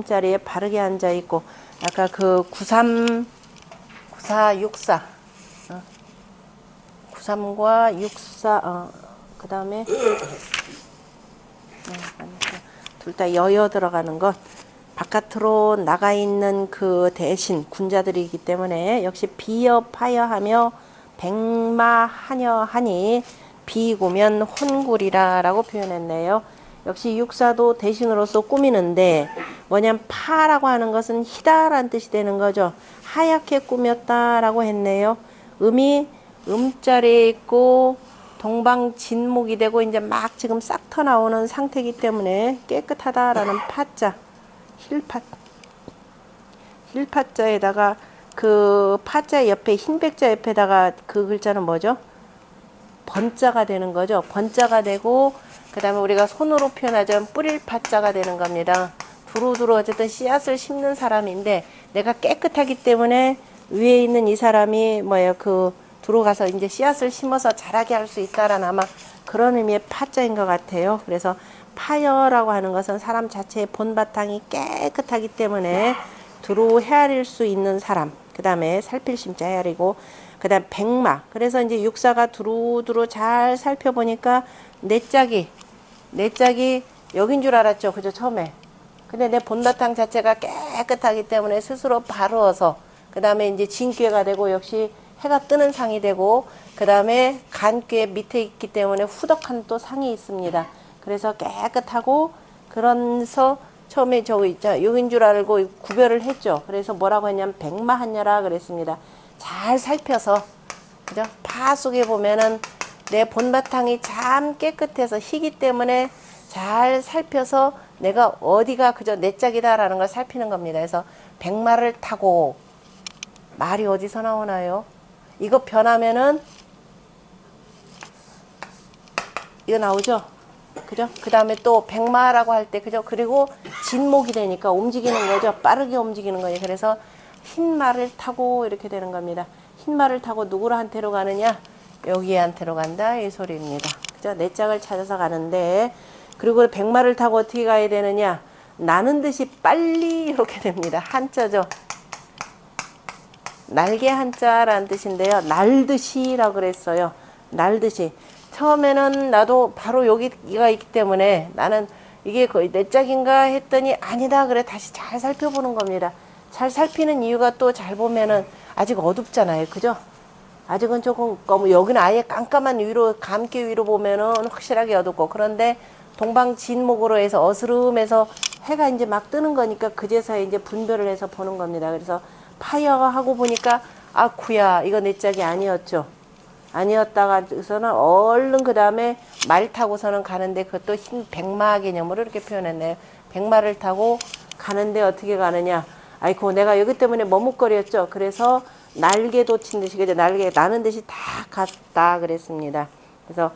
자리에 바르게 앉아 있고, 아까 그 93, 94, 64, 93과 64, 그 다음에 둘 다 여여 들어가는 것, 바깥으로 나가 있는 그 대신 군자들이기 때문에 역시 비여 파여하며 백마하녀 하니 비구면 혼굴이라 라고 표현했네요. 역시 육사도 대신으로서 꾸미는데 뭐냐면 파라고 하는 것은 희다라는 뜻이 되는 거죠. 하얗게 꾸몄다 라고 했네요. 음이 음자리에 있고 동방진목이 되고 이제 막 지금 싹 터 나오는 상태이기 때문에 깨끗하다라는 파자, 힐파자에다가 그 파자 옆에 흰백자 옆에다가 그 글자는 뭐죠? 번자가 되는 거죠. 번자가 되고 그 다음에 우리가 손으로 표현하자면 뿌릴 파자가 되는 겁니다. 두루두루 어쨌든 씨앗을 심는 사람인데 내가 깨끗하기 때문에 위에 있는 이 사람이 뭐예요? 그 들어가서 이제 씨앗을 심어서 자라게 할 수 있다라는 아마 그런 의미의 파자인 것 같아요. 그래서 파여라고 하는 것은 사람 자체의 본바탕이 깨끗하기 때문에 두루 헤아릴 수 있는 사람. 그 다음에 살필 심자 헤아리고 그 다음 백마. 그래서 이제 육사가 두루두루 잘 살펴보니까 내 짝이 여긴 줄 알았죠. 그죠? 처음에. 근데 내 본바탕 자체가 깨끗하기 때문에 스스로 바르어서 그 다음에 이제 진꾀가 되고 역시 해가 뜨는 상이 되고 그 다음에 간꾀 밑에 있기 때문에 후덕한 또 상이 있습니다. 그래서 깨끗하고 그래서 처음에 저기 여긴 줄 알고 구별을 했죠. 그래서 뭐라고 했냐면 백마하녀라 그랬습니다. 잘 살펴서 그죠? 파 속에 보면은 내 본바탕이 참 깨끗해서 희기 때문에 잘 살펴서 내가 어디가 그저 내 짝이다라는 걸 살피는 겁니다. 그래서 백마를 타고 말이 어디서 나오나요? 이거 변하면은 이거 나오죠? 그죠? 그 다음에 또 백마라고 할 때 그죠? 그리고 진목이 되니까 움직이는 거죠. 빠르게 움직이는 거예요. 그래서 흰 말을 타고 이렇게 되는 겁니다. 흰 말을 타고 누구한테로 가느냐? 여기한테로 간다 이 소리입니다. 그죠? 내 짝을 찾아서 가는데 그리고 백마를 타고 어떻게 가야 되느냐? 나는 듯이 빨리 이렇게 됩니다. 한자죠. 날개 한자라는 뜻인데요. 날듯이라고 그랬어요. 날듯이. 처음에는 나도 바로 여기가 있기 때문에 나는 이게 거의 내 짝인가 했더니 아니다. 그래 다시 잘 살펴보는 겁니다. 잘 살피는 이유가 또 잘 보면은 아직 어둡잖아요. 그죠? 아직은 조금 여기는 아예 깜깜한 위로 감기 위로 보면은 확실하게 어둡고 그런데 동방진목으로 해서 어스름해서 해가 이제 막 뜨는 거니까 그제서 이제 분별을 해서 보는 겁니다. 그래서 파여하고 보니까 아쿠야 이거 내 짝이 아니었죠. 아니었다가서는 얼른 그 다음에 말 타고서는 가는데 그것도 흰 백마 개념으로 이렇게 표현했네요. 백마를 타고 가는데 어떻게 가느냐. 아이고 내가 여기 때문에 머뭇거렸죠. 그래서 날개도 친 듯이 그죠. 날개 나는 듯이 다 갔다 그랬습니다. 그래서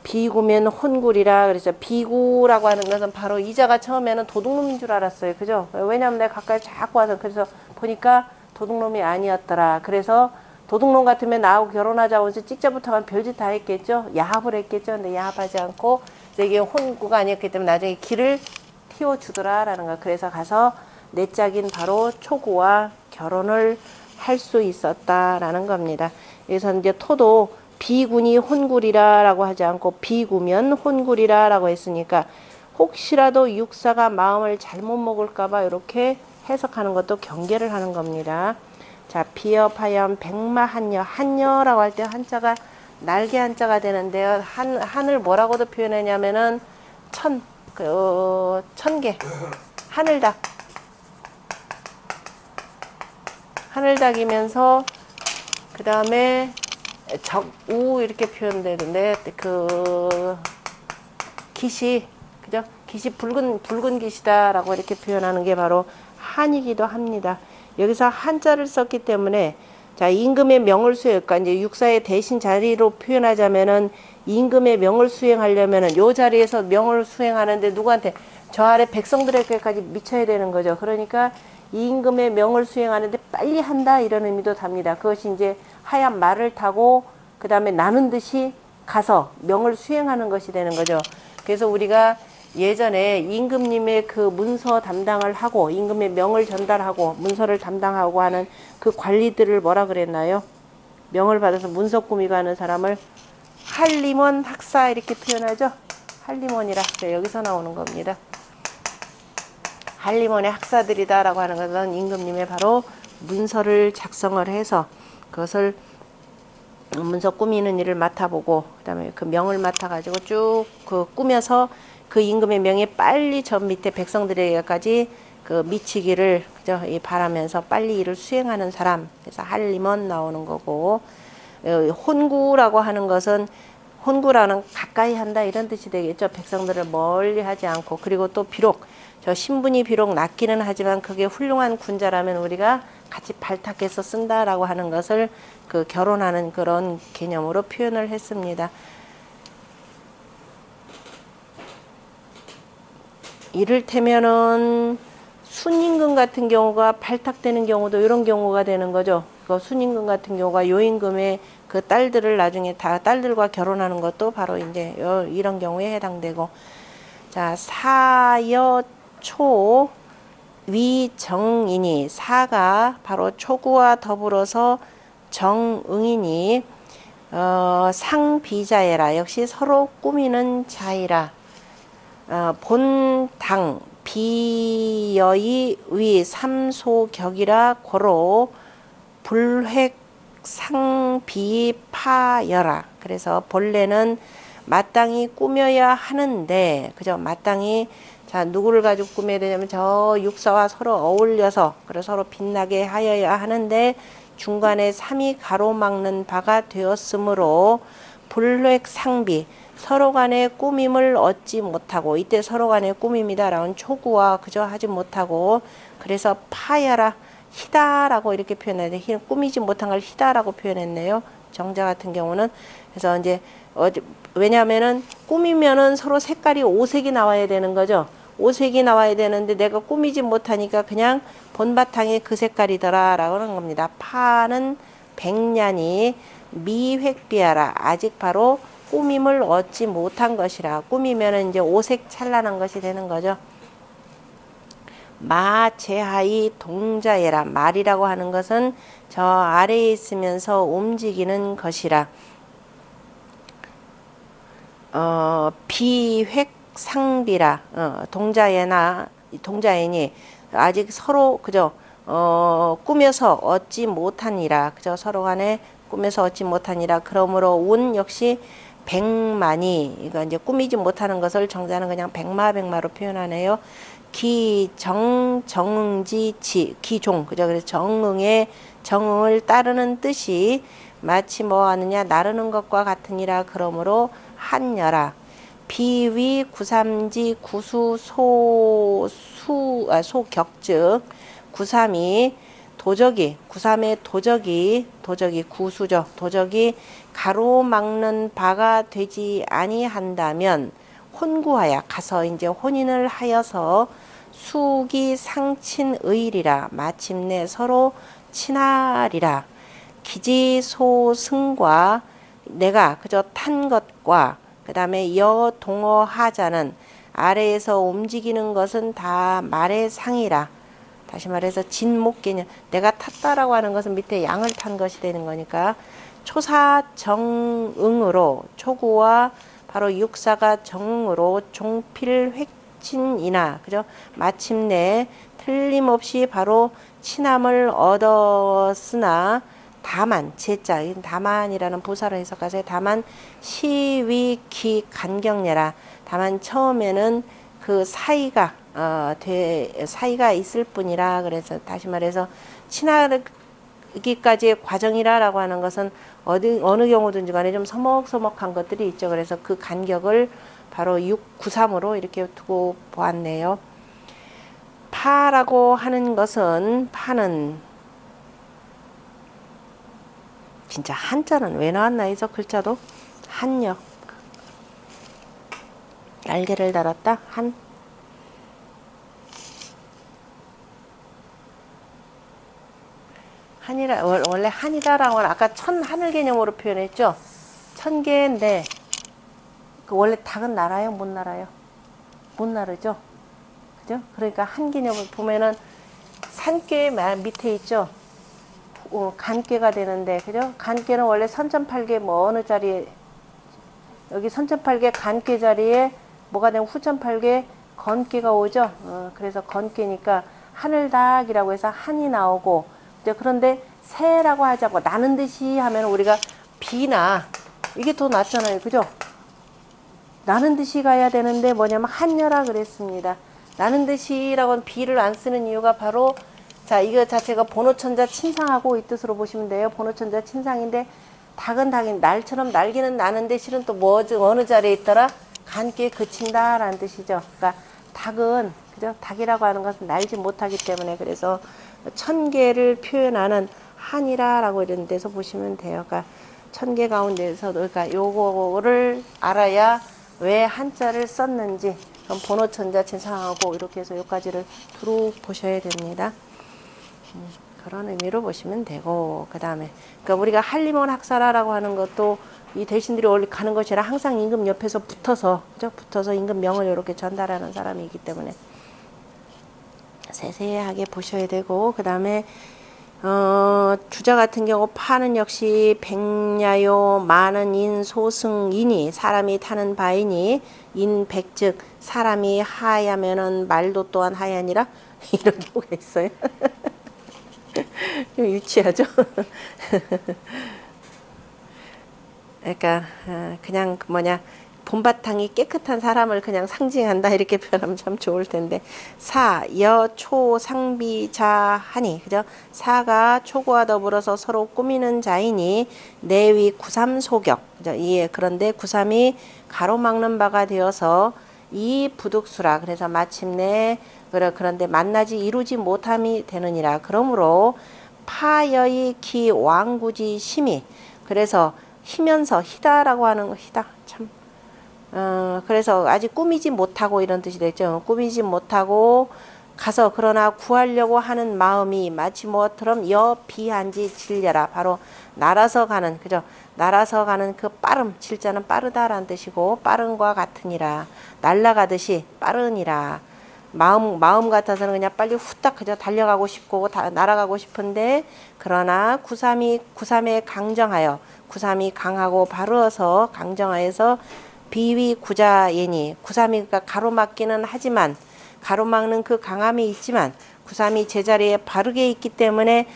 비구면 혼굴이라 그래서 비구라고 하는 것은 바로 이자가 처음에는 도둑놈인 줄 알았어요. 그죠? 왜냐하면 내가 가까이 자꾸 와서 그래서 보니까 도둑놈이 아니었더라. 그래서 도둑놈 같으면 나하고 결혼하자고 해서 찍자부터 하면 별짓 다 했겠죠. 야합을 했겠죠. 근데 야합하지 않고 이게 혼구가 아니었기 때문에 나중에 길을 틔워주더라라는 거. 그래서 가서 내 짝인 바로 초구와 결혼을 할 수 있었다라는 겁니다. 그래서 이제 토도 비군이 혼굴이라 라고 하지 않고 비구면 혼굴이라 라고 했으니까 혹시라도 육사가 마음을 잘못 먹을까봐 이렇게 해석하는 것도 경계를 하는 겁니다. 자, 비여파연 백마한여, 한여라고 할 때 한자가 날개 한자가 되는데요. 한을 뭐라고도 표현하냐면은 천개, 하늘닭. 하늘닭이면서 그 다음에 적우 이렇게 표현되는데 그 기시 그죠? 기시 붉은 기시다라고 이렇게 표현하는 게 바로 한이기도 합니다. 여기서 한자를 썼기 때문에 자 임금의 명을 수행 그러니까 이제 육사의 대신 자리로 표현하자면은 임금의 명을 수행하려면은 요 자리에서 명을 수행하는데 누구한테 저 아래 백성들에게까지 미쳐야 되는 거죠. 그러니까 임금의 명을 수행하는데 빨리 한다 이런 의미도 답니다. 그것이 이제 하얀 말을 타고 그 다음에 나는 듯이 가서 명을 수행하는 것이 되는 거죠. 그래서 우리가 예전에 임금님의 그 문서 담당을 하고 임금의 명을 전달하고 문서를 담당하고 하는 그 관리들을 뭐라 그랬나요? 명을 받아서 문서 꾸미고 하는 사람을 한림원 학사 이렇게 표현하죠. 한림원이라 여기서 나오는 겁니다. 한림원의 학사들이다라고 하는 것은 임금님의 바로 문서를 작성을 해서 그것을 문서 꾸미는 일을 맡아보고 그다음에 그 명을 맡아가지고 쭉 그 꾸며서 그 임금의 명이 빨리 저 밑에 백성들에게까지 그 미치기를 그저 바라면서 빨리 일을 수행하는 사람. 그래서 한림원 나오는 거고 혼구라고 하는 것은 혼구라는 가까이 한다 이런 뜻이 되겠죠. 백성들을 멀리 하지 않고 그리고 또 비록 저 신분이 비록 낮기는 하지만 그게 훌륭한 군자라면 우리가 같이 발탁해서 쓴다라고 하는 것을 그 결혼하는 그런 개념으로 표현을 했습니다. 이를테면은 순임금 같은 경우가 발탁되는 경우도 이런 경우가 되는 거죠. 그 순임금 같은 경우가 요임금의 그 딸들을 나중에 다 딸들과 결혼하는 것도 바로 이제 이런 경우에 해당되고 자 사여초 위정인이 사가 바로 초구와 더불어서 정응이니 상비자애라 역시 서로 꾸미는 자이라 본당 비여의 위 삼소격이라 고로 불획 상비파여라. 그래서 본래는 마땅히 꾸며야 하는데 그죠? 마땅히 자 누구를 가지고 꾸며야 되냐면 저 육사와 서로 어울려서 그래서 서로 빛나게 하여야 하는데 중간에 삼이 가로막는 바가 되었으므로 불획 상비 서로 간의 꾸밈을 얻지 못하고 이때 서로 간의 꾸밈이다라는 초구와 그저 하지 못하고 그래서 파야라 희다라고 이렇게 표현했는데 꾸미지 못한 걸 희다라고 표현했네요. 정자 같은 경우는 그래서 이제 왜냐하면은 꾸미면은 서로 색깔이 오색이 나와야 되는 거죠. 오색이 나와야 되는데 내가 꾸미지 못하니까 그냥 본바탕에 그 색깔이더라라고 하는 겁니다. 파는 백년이 미획비하라 아직 바로 꾸밈을 얻지 못한 것이라 꾸미면은 이제 오색 찬란한 것이 되는 거죠. 마제하이 동자애라 말이라고 하는 것은 저 아래에 있으면서 움직이는 것이라 비획상비라 동자애니 아직 서로 그저 꾸며서 얻지 못하니라 그저 서로 간에 꾸며서 얻지 못하니라 그러므로 운 역시 백만이 이거 이제 꾸미지 못하는 것을 정자는 그냥 백마로 표현하네요. 기정정응지치 기종 그죠? 그래서 정응의 정응을 따르는 뜻이 마치 뭐 하느냐 나르는 것과 같으니라 그러므로 한여라 비위 구삼지 구수 소격즉 구삼이 도적이 구삼의 도적이 구수죠. 도적이 가로막는 바가 되지 아니한다면 혼구하야 가서 이제 혼인을 하여서 수기 상친의리라 마침내 서로 친하리라 기지소승과 내가 그저 탄 것과 그 다음에 여동어하자는 아래에서 움직이는 것은 다 말의 상이라 다시 말해서 진목 개념 내가 탔다라고 하는 것은 밑에 양을 탄 것이 되는 거니까 초사정응으로 초구와 바로 육사가 정응으로 종필획친이나 그죠? 마침내 틀림없이 바로 친함을 얻었으나 다만 제자 다만이라는 부사로 해석하세요. 다만 시위기 간경례라 다만 처음에는 그 사이가 사이가 있을 뿐이라 그래서 다시 말해서 친하기까지의 과정이라고 하는 것은 어느 경우든지 간에 좀 서먹서먹한 것들이 있죠. 그래서 그 간격을 바로 693으로 이렇게 두고 보았네요. 파라고 하는 것은 파는 진짜 한자는 왜 나왔나 해서 글자도 한요 날개를 달았다 한 한이라 원래 한이다라고 하는 아까 천 하늘 개념으로 표현했죠. 천개인데 그 원래 닭은 날아요 못 날아요? 못 나르죠. 그죠? 그러니까 한 개념을 보면은 산괴 밑에 있죠. 간괴가 되는데, 그죠? 간괴는 원래 선점팔계 뭐 어느 자리에, 여기 선점팔계 간괴 자리에 뭐가 되면 후점팔계 건괴가 오죠. 그래서 건괴니까 하늘닭이라고 해서 한이 나오고, 이제 그런데 새라고 하자고 나는 듯이 하면 우리가 비나 이게 더 낫잖아요. 그죠? 나는 듯이 가야 되는데 뭐냐면 한여라 그랬습니다. 나는 듯이라고는 비를 안 쓰는 이유가 바로 자 이거 자체가 번호천자 친상하고 이 뜻으로 보시면 돼요. 번호천자 친상인데 닭은 닭인 날처럼 날개는 나는데 실은 또 뭐 어느 자리에 있더라 간기에 그친다라는 뜻이죠. 그러니까 닭은 그죠? 닭이라고 하는 것은 날지 못하기 때문에 그래서 천개를 표현하는 한이라라고 이런 데서 보시면 돼요. 그러니까 천개 가운데서 그러니까 요거를 알아야 왜 한자를 썼는지 그럼 번호천자 친상하고 이렇게 해서 여기까지를 두루 보셔야 됩니다. 그런 의미로 보시면 되고 그 다음에 그러니까 우리가 한림원 학사라라고 하는 것도 이 대신들이 가는 것이라 항상 임금 옆에서 붙어서 그죠? 붙어서 임금명을 이렇게 전달하는 사람이기 때문에 세세하게 보셔야 되고 그 다음에 주자 같은 경우 파는 역시 백야요 많은 인 소승이니 사람이 타는 바이니 인백즉 사람이 하야면은 말도 또한 하야니라 이런 경우가 있어요. 좀 유치하죠. 그러니까 그냥 뭐냐 봄바탕이 깨끗한 사람을 그냥 상징한다 이렇게 표현하면 참 좋을 텐데 사, 여, 초, 상비, 자 하니 그죠? 사가 초고와 더불어서 서로 꾸미는 자이니 내위 구삼 소격 그죠? 예, 그런데 구삼이 가로막는 바가 되어서 이 부득수라 그래서 마침내 그런데 만나지 이루지 못함이 되느니라. 그러므로 파여의 기 왕구지 심이 그래서 희면서 희다라고 하는 거 희다 참 그래서 아직 꾸미지 못하고 이런 뜻이 되죠. 꾸미지 못하고 가서 그러나 구하려고 하는 마음이 마치 뭐처럼 여비한지 질려라. 바로 날아서 가는 그죠. 날아서 가는 그 빠름 질자는 빠르다라는 뜻이고 빠른과 같으니라. 날아가듯이 빠르니라. 마음 같아서는 그냥 빨리 후딱 그저 달려가고 싶고 날아가고 싶은데 그러나 구삼에 강정하여 구삼이 강하고 바르어서 강정하여서 비위 구자예니 구삼이 그러니까 가로막기는 하지만 가로막는 그 강함이 있지만 구삼이 제자리에 바르게 있기 때문에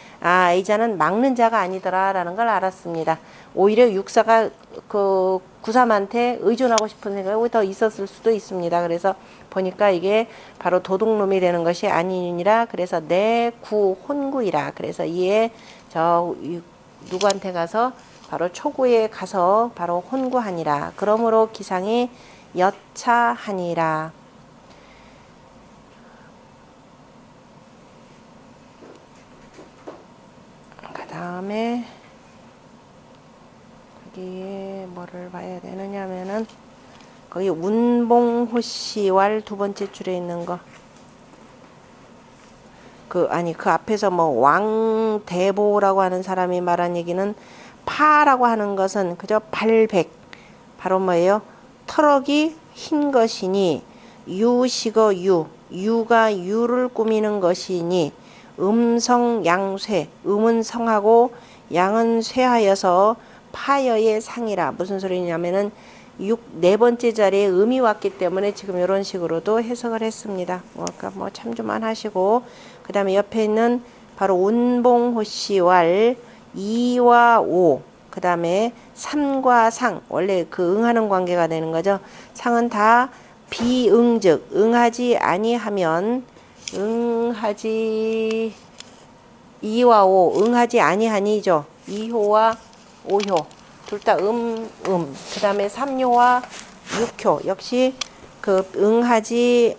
이 자는 막는 자가 아니더라라는 걸 알았습니다. 오히려 육사가 그 구삼한테 의존하고 싶은 생각이 더 있었을 수도 있습니다. 그래서 보니까 이게 바로 도둑놈이 되는 것이 아니니라. 그래서 내구 혼구이라. 그래서 이에 저 누구한테 가서 바로 초구에 가서 바로 혼구하니라. 그러므로 기상이 여차하니라. 그 다음에 거기에 뭐를 봐야 되느냐면은 거기 운봉호씨왈 두 번째 줄에 있는 거. 그 앞에서 뭐 왕대보라고 하는 사람이 말한 얘기는 파라고 하는 것은 그저 발백 바로 뭐예요? 터럭이 흰 것이니 유식어 유가 유를 꾸미는 것이니 음성 양쇠 음은 성하고 양은 쇠하여서 파여의 상이라. 무슨 소리냐면은 네 번째 자리에 음이 왔기 때문에 지금 이런 식으로도 해석을 했습니다. 그러니까 뭐 참조만 하시고 그 다음에 옆에 있는 바로 운봉호씨왈 2와 5 그 다음에 3과 상 원래 그 응하는 관계가 되는 거죠. 상은 다 비응즉 응하지 아니하면 응하지 2와 5 응하지 아니하니죠. 2효와 5효 둘 다 그 다음에 3효와 6효 역시 그 응하지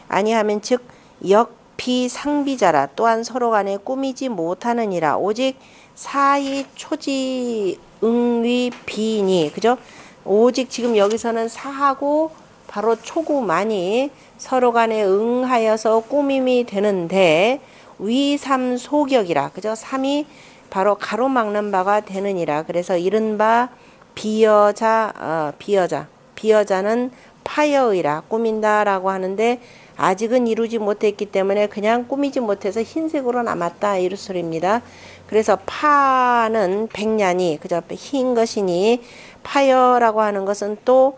아니하면 즉 역비상비자라. 또한 서로 간에 꾸미지 못하느니라. 오직 사이 초지 응위 비니 그죠? 오직 지금 여기서는 사하고 바로 초구만이 서로 간에 응하여서 꾸밈이 되는데 위삼 소격이라 그죠? 삼이 바로 가로막는 바가 되느니라. 그래서 이른바 비여자는 파여의라 꾸민다라고 하는데 아직은 이루지 못했기 때문에 그냥 꾸미지 못해서 흰색으로 남았다 이런 소리입니다. 그래서 파는 백년이 그저 흰 것이니 파여라고 하는 것은 또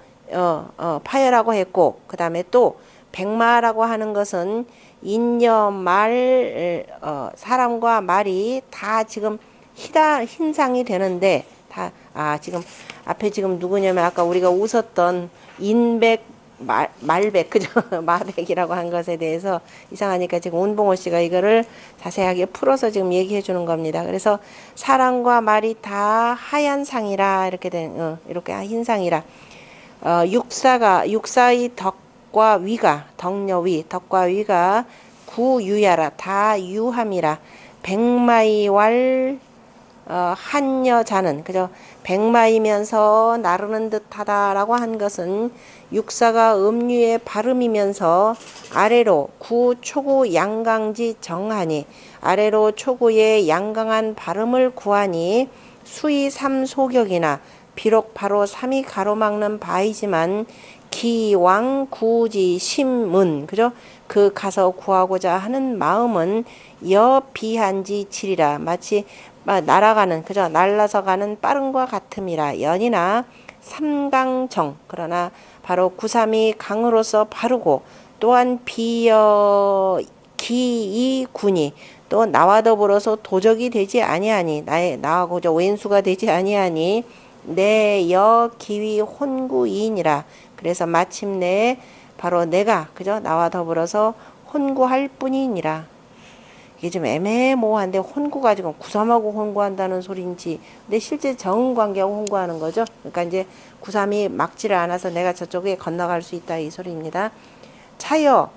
파여라고 했고 그 다음에 또 백마라고 하는 것은 인여 말 사람과 말이 다 지금 흰상이 되는데 지금 앞에 지금 누구냐면 아까 우리가 웃었던 인백 말백 그죠? 마백이라고 한 것에 대해서 이상하니까 지금 운봉호 씨가 이거를 자세하게 풀어서 지금 얘기해 주는 겁니다. 그래서 사람과 말이 다 하얀 상이라 이렇게 된 이렇게 흰상이라 육사의 덕과 위가 덕녀위 덕과 위가 구유야라 다 유함이라 백마이왈 한 여자는 그죠? 백마이면서 나르는 듯하다라고 한 것은 육사가 음유의 발음이면서 아래로 구 초구 양강지 정하니 아래로 초구의 양강한 발음을 구하니 수의 삼소격이나 비록 바로 삼이 가로막는 바이지만 기왕 구지 심은 그죠? 그 가서 구하고자 하는 마음은 여비한지 칠이라 마치 날아가는 그죠? 날라서 가는 빠른과 같음이라 연이나 삼강정 그러나 바로 구삼이 강으로서 바르고 또한 비여 기이군이 또 나와 더불어서 도적이 되지 아니하니 나하고저 왼수가 되지 아니하니 내여 기위 혼구이니라 그래서 마침내 바로 내가 그죠? 나와 더불어서 혼구할 뿐이니라. 이게 좀 애매모호한데 혼구가 지금 구삼하고 혼구한다는 소리인지 근데 실제 정관계하고 혼구하는 거죠. 그러니까 이제 구삼이 막지를 않아서 내가 저쪽에 건너갈 수 있다 이 소리입니다. 차여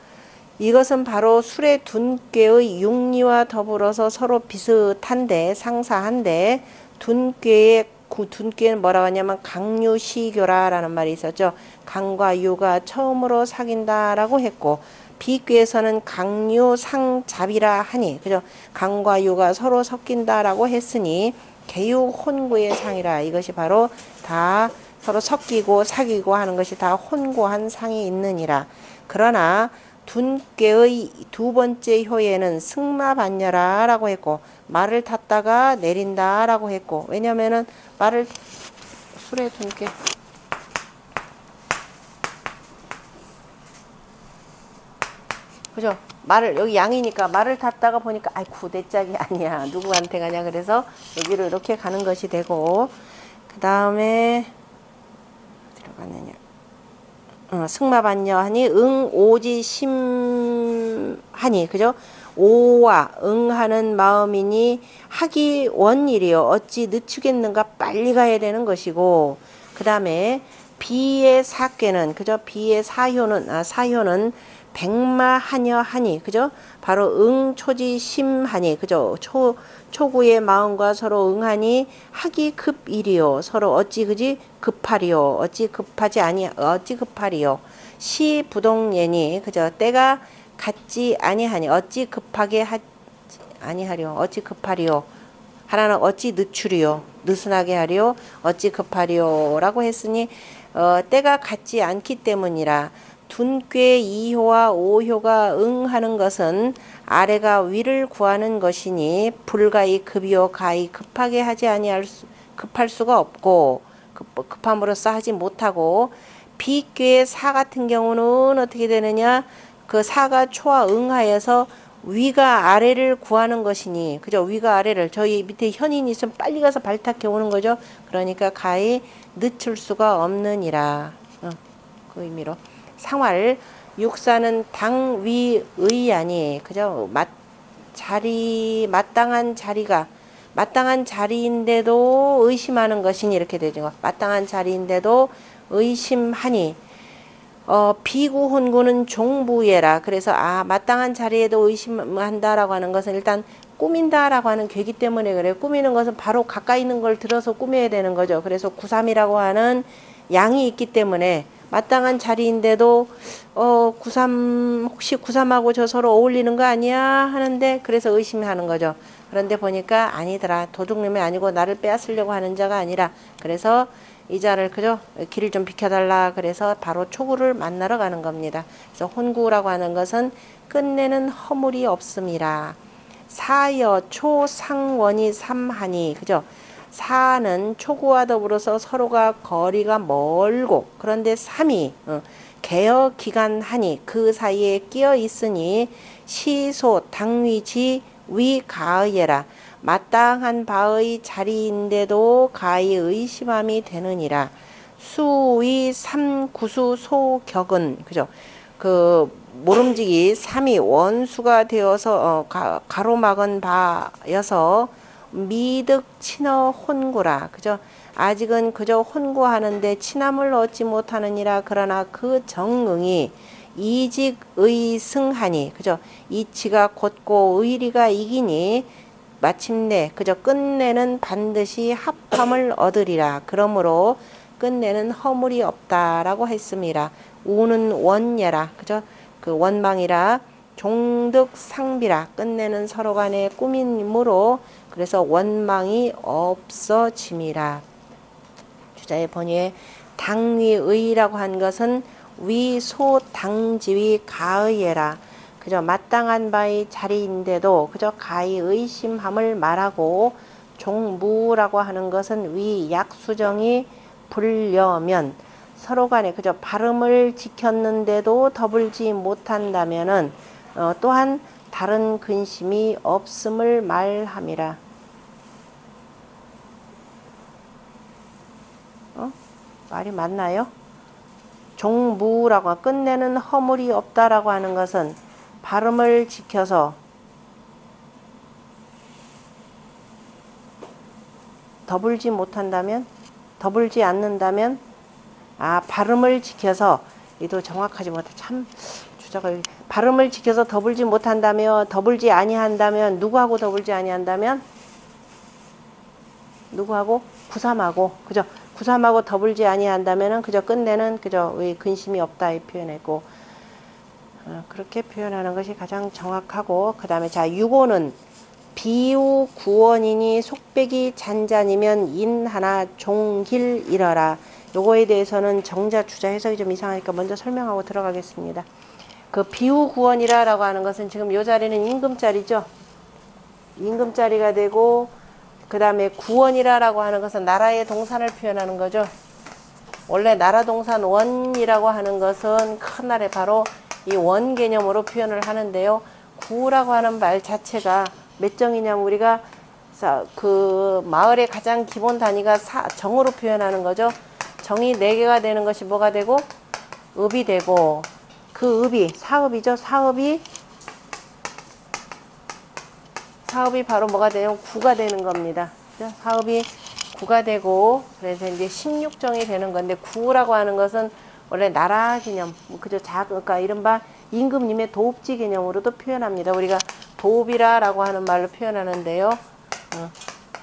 이것은 바로 술의 둔꾀의 육리와 더불어서 서로 비슷한데 상사한데 둔꾀는 뭐라고 하냐면 강유시교라라는 말이 있었죠. 강과 유가 처음으로 사귄다라고 했고 비꾀에서는 강유 상잡이라 하니 그죠? 강과 유가 서로 섞인다라고 했으니 개유 혼구의 상이라 이것이 바로 다 서로 섞이고 사귀고 하는 것이 다 혼고한 상이 있느니라. 그러나 둔꾀의 두 번째 효에는 승마반여라라고 했고 말을 탔다가 내린다라고 했고 왜냐면은 말을 술에 둔꾀 그죠? 말을 여기 양이니까 말을 탔다가 보니까 아이쿠 내 짝이 아니야 누구한테 가냐 그래서 여기로 이렇게 가는 것이 되고 그 다음에 어디로 가느냐 승마반여하니 오지 심하니 그죠? 오와 응하는 마음이니 하기 원일이요 어찌 늦추겠는가 빨리 가야 되는 것이고 그 다음에 비의 사께는 그죠? 비의 사효는 백마하녀하니 그죠? 바로 응초지심하니 그죠? 초구의 마음과 서로 응하니 하기 급일이요 서로 어찌 그지 급하리요 어찌 급하리요 시부동예니 그죠? 때가 같지 아니하니 어찌 급하게 아니하리요 어찌 급하리요 하나는 어찌 늦추리요 느슨하게 하리요 어찌 급하리요라고 했으니 때가 같지 않기 때문이라. 둔꾀 2효와 5효가 응하는 것은 아래가 위를 구하는 것이니 불가히 급이요 가히 급하게 하지 급할 수가 없고 급함으로써 하지 못하고 비꾀의 사 같은 경우는 어떻게 되느냐 그 사가 초와 응하여서 위가 아래를 구하는 것이니 그죠 위가 아래를 저희 밑에 현인이 있으면 빨리 가서 발탁해 오는 거죠. 그러니까 가히 늦출 수가 없느니라 그 의미로 상활 육사는 당위의아니 그죠 마땅한 자리인데도 의심하는 것이니 이렇게 되죠. 마땅한 자리인데도 의심하니 비구혼구는 종부예라. 그래서 마땅한 자리에도 의심한다라고 하는 것은 일단 꾸민다라고 하는 괴기 때문에 그래요. 꾸미는 것은 바로 가까이 있는 걸 들어서 꾸며야 되는 거죠. 그래서 구삼이라고 하는 양이 있기 때문에 마땅한 자리인데도 구삼 혹시 구삼하고 저 서로 어울리는 거 아니야 하는데 그래서 의심하는 거죠. 그런데 보니까 아니더라. 도둑놈이 아니고 나를 빼앗으려고 하는 자가 아니라 그래서 이 자를 그죠? 길을 좀 비켜달라 그래서 바로 초구를 만나러 가는 겁니다. 그래서 혼구라고 하는 것은 끝내는 허물이 없음이라. 사여 초상원이 삼하니 그죠? 사는 초구와 더불어서 서로가 거리가 멀고 그런데 삼이 개어 기간하니 그 사이에 끼어 있으니 시소 당위지 위 가의라. 마땅한 바의 자리인데도 가히 의심함이 되느니라. 수의 삼구수 소격은 그죠? 그 모름지기 삼이 원수가 되어서 가로막은 바여서 미득 친어 혼구라. 그죠? 아직은 그저 혼구하는데 친함을 얻지 못하느니라. 그러나 그 정응이 이직의 승하니 그죠? 이치가 곧고 의리가 이기니 마침내 그저 끝내는 반드시 합함을 얻으리라. 그러므로 끝내는 허물이 없다라고 했습니다. 우는 원예라. 그죠? 그 원망이라. 종득 상비라. 끝내는 서로 간의 꾸밈으로 그래서 원망이 없어짐이라. 주자의 번역에 당위의라고 한 것은 위소 당지위 가의예라. 그저 마땅한 바의 자리인데도 그저 가히 의심함을 말하고 종무라고 하는 것은 위 약수정이 불려면 서로 간에 그저 발음을 지켰는데도 더불지 못한다면은 또한 다른 근심이 없음을 말함이라. 말이 맞나요? 종무라고 끝내는 허물이 없다라고 하는 것은 발음을 지켜서 더불지 못한다면 더불지 않는다면 발음을 지켜서 이도 정확하지 못해 참 주자가 발음을 지켜서 더불지 못한다면 더불지 아니한다면 누구하고 더불지 아니한다면 누구하고 구삼하고 그죠? 구삼하고 더불지 아니한다면은 그저 끝내는 그저 왜 근심이 없다 이 표현했고 그렇게 표현하는 것이 가장 정확하고 그 다음에 자 6호는 비우 구원이니 속백이 잔잔이면 인 하나 종길 이러라. 요거에 대해서는 정자 주자 해석이 좀 이상하니까 먼저 설명하고 들어가겠습니다. 그 비우 구원이라고 하는 것은 지금 요 자리는 임금자리죠. 임금자리가 되고 그 다음에 구원이라고 하는 것은 나라의 동산을 표현하는 거죠. 원래 나라 동산 원이라고 하는 것은 큰 나라에 바로 이 원 개념으로 표현을 하는데요. 구라고 하는 말 자체가 몇 정이냐면 우리가 그 마을의 가장 기본 단위가 정으로 표현하는 거죠. 정이 4개가 되는 것이 뭐가 되고 읍이 되고 그 읍이 사읍이죠. 사읍이 바로 뭐가 되냐면 구가 되는 겁니다. 사읍이 구가 되고 그래서 이제 16정이 되는 건데 구라고 하는 것은 원래 나라 개념 그저 그러니까 이른바 임금님의 도읍지 개념으로도 표현합니다. 우리가 도읍이라라고 하는 말로 표현하는데요.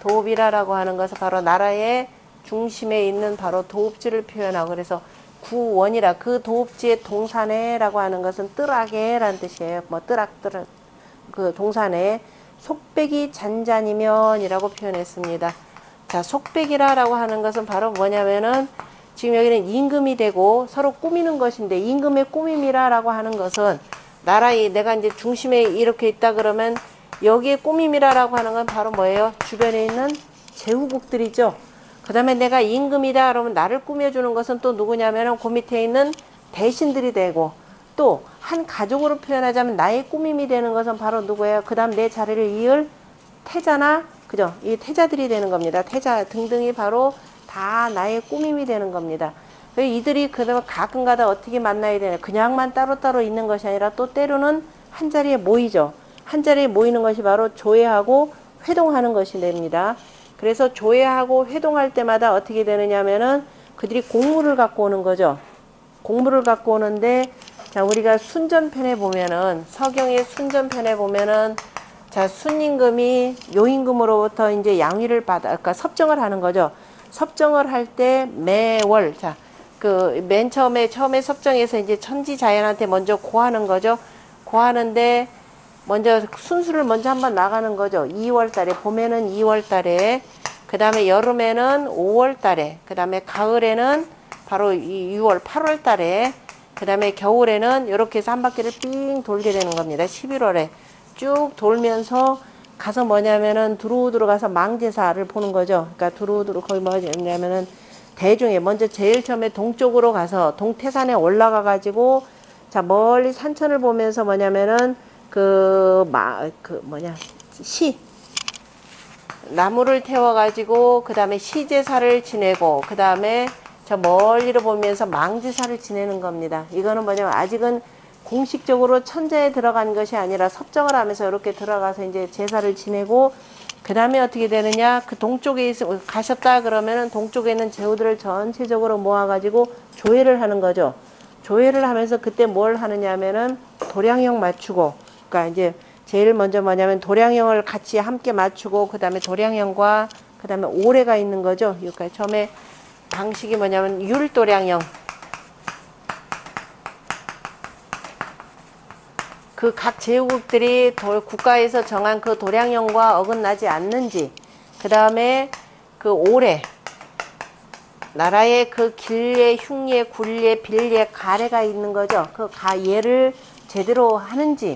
도읍이라라고 하는 것은 바로 나라의 중심에 있는 바로 도읍지를 표현하고 그래서 구원이라 그 도읍지의 동산에라고 하는 것은 뜰하게라는 뜻이에요. 뭐 뜨락 그 동산에 속백이 잔잔이면이라고 표현했습니다. 자, 속백이라고 하는 것은 바로 뭐냐면은 지금 여기는 임금이 되고 서로 꾸미는 것인데 임금의 꾸밈이라고 하는 것은 나라의 내가 이제 중심에 이렇게 있다 그러면 여기에 꾸밈이라고 하는 건 바로 뭐예요? 주변에 있는 제후국들이죠. 그 다음에 내가 임금이다 그러면 나를 꾸며주는 것은 또 누구냐면은 그 밑에 있는 대신들이 되고 또 한 가족으로 표현하자면 나의 꾸밈이 되는 것은 바로 누구예요? 그 다음 내 자리를 이을 태자나 그죠? 이 태자들이 되는 겁니다. 태자 등등이 바로 다 나의 꾸밈이 되는 겁니다. 이들이 그다음에 가끔가다 어떻게 만나야 되냐? 그냥만 따로따로 있는 것이 아니라 또 때로는 한 자리에 모이죠. 한 자리에 모이는 것이 바로 조회하고 회동하는 것이 됩니다. 그래서 조회하고 회동할 때마다 어떻게 되느냐 하면은 그들이 공물을 갖고 오는 거죠. 공물을 갖고 오는데 자 우리가 순전편에 보면은 서경의 순전편에 보면은 자 순임금이 요임금으로부터 이제 양위를 그러니까 섭정을 하는 거죠. 섭정을 할 때 매월 자 그 맨 처음에 섭정해서 이제 천지자연한테 먼저 고하는 거죠. 고하는데 먼저 순수를 먼저 한번 나가는 거죠. 2월 달에 봄에는 2월 달에 그 다음에 여름에는 5월 달에, 그 다음에 가을에는 바로 이 6월, 8월 달에, 그 다음에 겨울에는 이렇게 해서 한 바퀴를 삥 돌게 되는 겁니다. 11월에 쭉 돌면서 가서 뭐냐면은 두루두루 가서 망제사를 보는 거죠. 그러니까 두루두루 거기 뭐냐면은 대중에 먼저 제일 처음에 동쪽으로 가서 동태산에 올라가 가지고 자 멀리 산천을 보면서 뭐냐면은 나무를 태워 가지고 그 다음에 시제사를 지내고 그 다음에 저 멀리로 보면서 망제사를 지내는 겁니다. 이거는 뭐냐면 아직은 공식적으로 천자에 들어간 것이 아니라 섭정을 하면서 이렇게 들어가서 이제 제사를 지내고 그 다음에 어떻게 되느냐, 그 동쪽에 가셨다 그러면은 동쪽에 있는 제후들을 전체적으로 모아가지고 조회를 하는 거죠. 조회를 하면서 그때 뭘 하느냐 하면은 도량형 맞추고, 그러니까 이제 제일 먼저 뭐냐면 도량형을 같이 함께 맞추고 그 다음에 도량형과 그 다음에 오래가 있는 거죠. 그러니까 처음에 방식이 뭐냐면 율도량형, 그 각 제후국들이 국가에서 정한 그 도량형과 어긋나지 않는지, 그 다음에 그 오래, 나라의 그 길례, 흉례, 굴례, 빌례, 가례가 있는 거죠. 그 예를 제대로 하는지,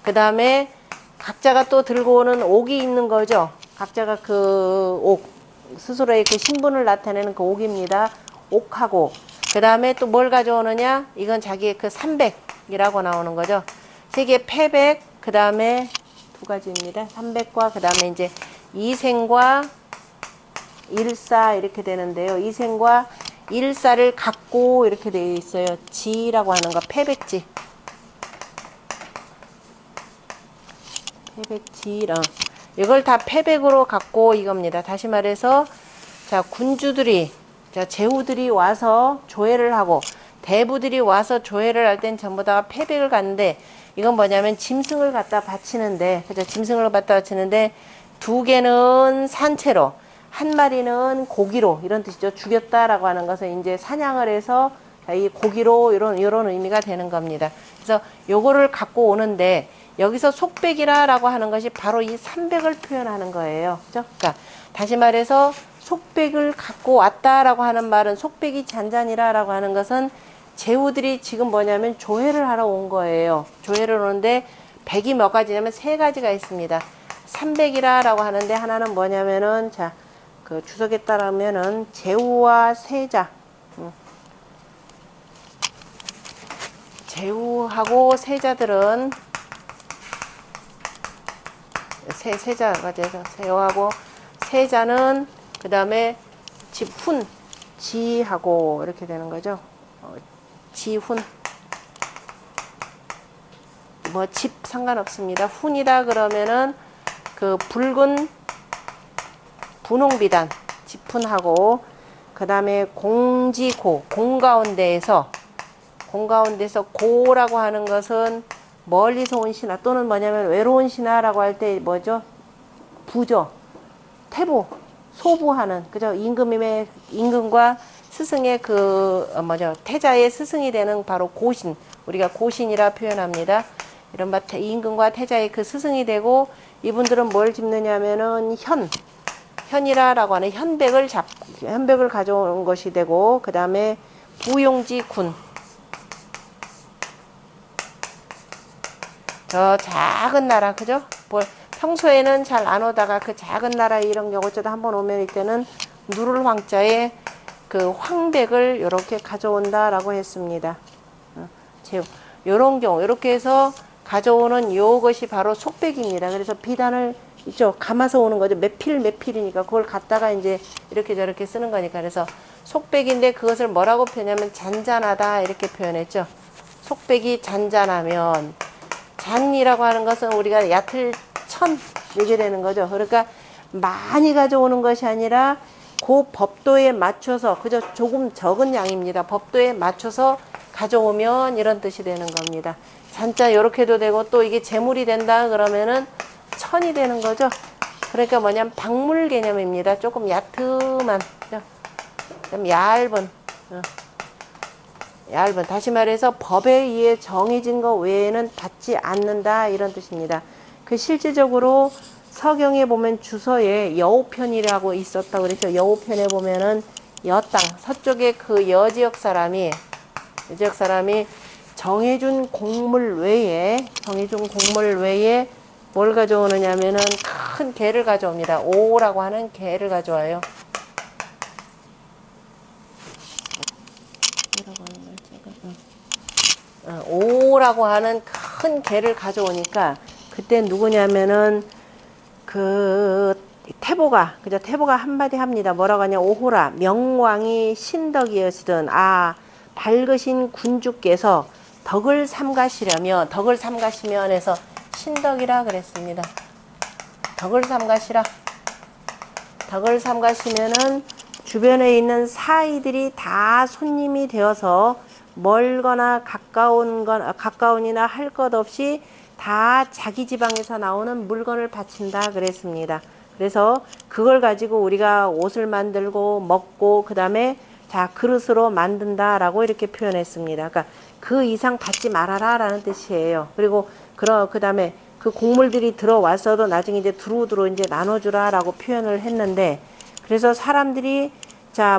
그 다음에 각자가 또 들고 오는 옥이 있는 거죠. 각자가 그 옥, 스스로의 그 신분을 나타내는 그 옥입니다. 옥하고, 그 다음에 또 뭘 가져오느냐, 이건 자기의 그 300이라고 나오는 거죠. 세계 패백, 그 다음에 두 가지입니다. 300과 그 다음에 이제 이생과 일사 이렇게 되는데요. 이생과 일사를 갖고 이렇게 되어 있어요. 지라고 하는 거, 패백지. 패백지랑 이걸 다 패백으로 갖고 이겁니다. 다시 말해서 자 군주들이, 자 제후들이 와서 조회를 하고 대부들이 와서 조회를 할 땐 전부 다 패백을 갖는데, 이건 뭐냐면 짐승을 갖다 바치는데, 그죠? 짐승을 갖다 바치는데 두 개는 산채로, 한 마리는 고기로, 이런 뜻이죠. 죽였다라고 하는 것은 이제 사냥을 해서 이 고기로 이런 의미가 되는 겁니다. 그래서 요거를 갖고 오는데 여기서 속백이라고 하는 것이 바로 이 300을 표현하는 거예요. 그죠? 그러니까 다시 말해서 속백을 갖고 왔다라고 하는 말은, 속백이 잔잔이라고 하는 것은 제후들이 지금 뭐냐면 조회를 하러 온 거예요. 조회를 오는데 백이 몇 가지냐면 세 가지가 있습니다. 300이라고 하는데 하나는 뭐냐면은 자, 그 주석에 따르면은 제후와 세자, 제후하고 세자들은 세자가 돼서 세후하고 세자는 그 다음에 집훈, 지하고 이렇게 되는 거죠. 지훈, 뭐 집 상관없습니다. 훈이다 그러면은 그 붉은 분홍비단, 지훈하고 그 다음에 공지고, 공가운데에서 고라고 하는 것은 멀리서 온 신하 또는 뭐냐면 외로운 신하라고 할 때 뭐죠? 부죠. 태부, 소부하는, 그죠? 임금과 스승의 그 뭐죠? 태자의 스승이 되는 바로 고신, 우리가 고신이라 표현합니다. 이른바 임금과 태자의 그 스승이 되고, 이분들은 뭘 짚느냐면은 현이라고 하는 현백을 가져온 것이 되고, 그 다음에 부용지군, 저 작은 나라, 그죠? 평소에는 잘 안 오다가 그 작은 나라 이런 경우저도 한번 오면 이때는 누를 황자에 그 황백을 이렇게 가져온다라고 했습니다. 요런 경우, 이렇게 해서 가져오는 요것이 바로 속백입니다. 그래서 비단을 있죠. 감아서 오는 거죠. 매필이니까 그걸 갖다가 이제 이렇게 저렇게 쓰는 거니까. 그래서 속백인데 그것을 뭐라고 표현하면 잔잔하다 이렇게 표현했죠. 속백이 잔잔하면, 잔이라고 하는 것은 우리가 얕을 천 이렇게 되는 거죠. 그러니까 많이 가져오는 것이 아니라 그 법도에 맞춰서, 그저 조금 적은 양입니다. 법도에 맞춰서 가져오면 이런 뜻이 되는 겁니다. 잔자 요렇게도 되고, 또 이게 재물이 된다 그러면은 천이 되는 거죠. 그러니까 뭐냐면 박물 개념입니다. 조금 얕은, 좀 얇은, 다시 말해서 법에 의해 정해진 것 외에는 받지 않는다 이런 뜻입니다. 그 실질적으로 서경에 보면 주서에 여우편이라고 있었다고 그랬죠. 여우편에 보면은 여 땅, 서쪽에 그 여지역 사람이 정해준 곡물 외에 뭘 가져오느냐면은 큰 개를 가져옵니다. 오라고 하는 개를 가져와요. 오라고 하는 큰 개를 가져오니까 그때 누구냐면은 그 태보가 한마디 합니다. 뭐라고 하냐. 오호라 명왕이 신덕이었으든 밝으신 군주께서 덕을 삼가시면 해서 신덕이라 그랬습니다. 덕을 삼가시면은 주변에 있는 사이들이 다 손님이 되어서 멀거나 가까운이나 할 것 없이 다 자기 지방에서 나오는 물건을 바친다 그랬습니다. 그래서 그걸 가지고 우리가 옷을 만들고 먹고 그 다음에 그릇으로 만든다라고 이렇게 표현했습니다. 그러니까 그 이상 받지 말아라 라는 뜻이에요. 그리고 그 다음에 그 곡물들이 들어왔어도 나중에 이제 두루두루 이제 나눠주라 라고 표현을 했는데, 그래서 사람들이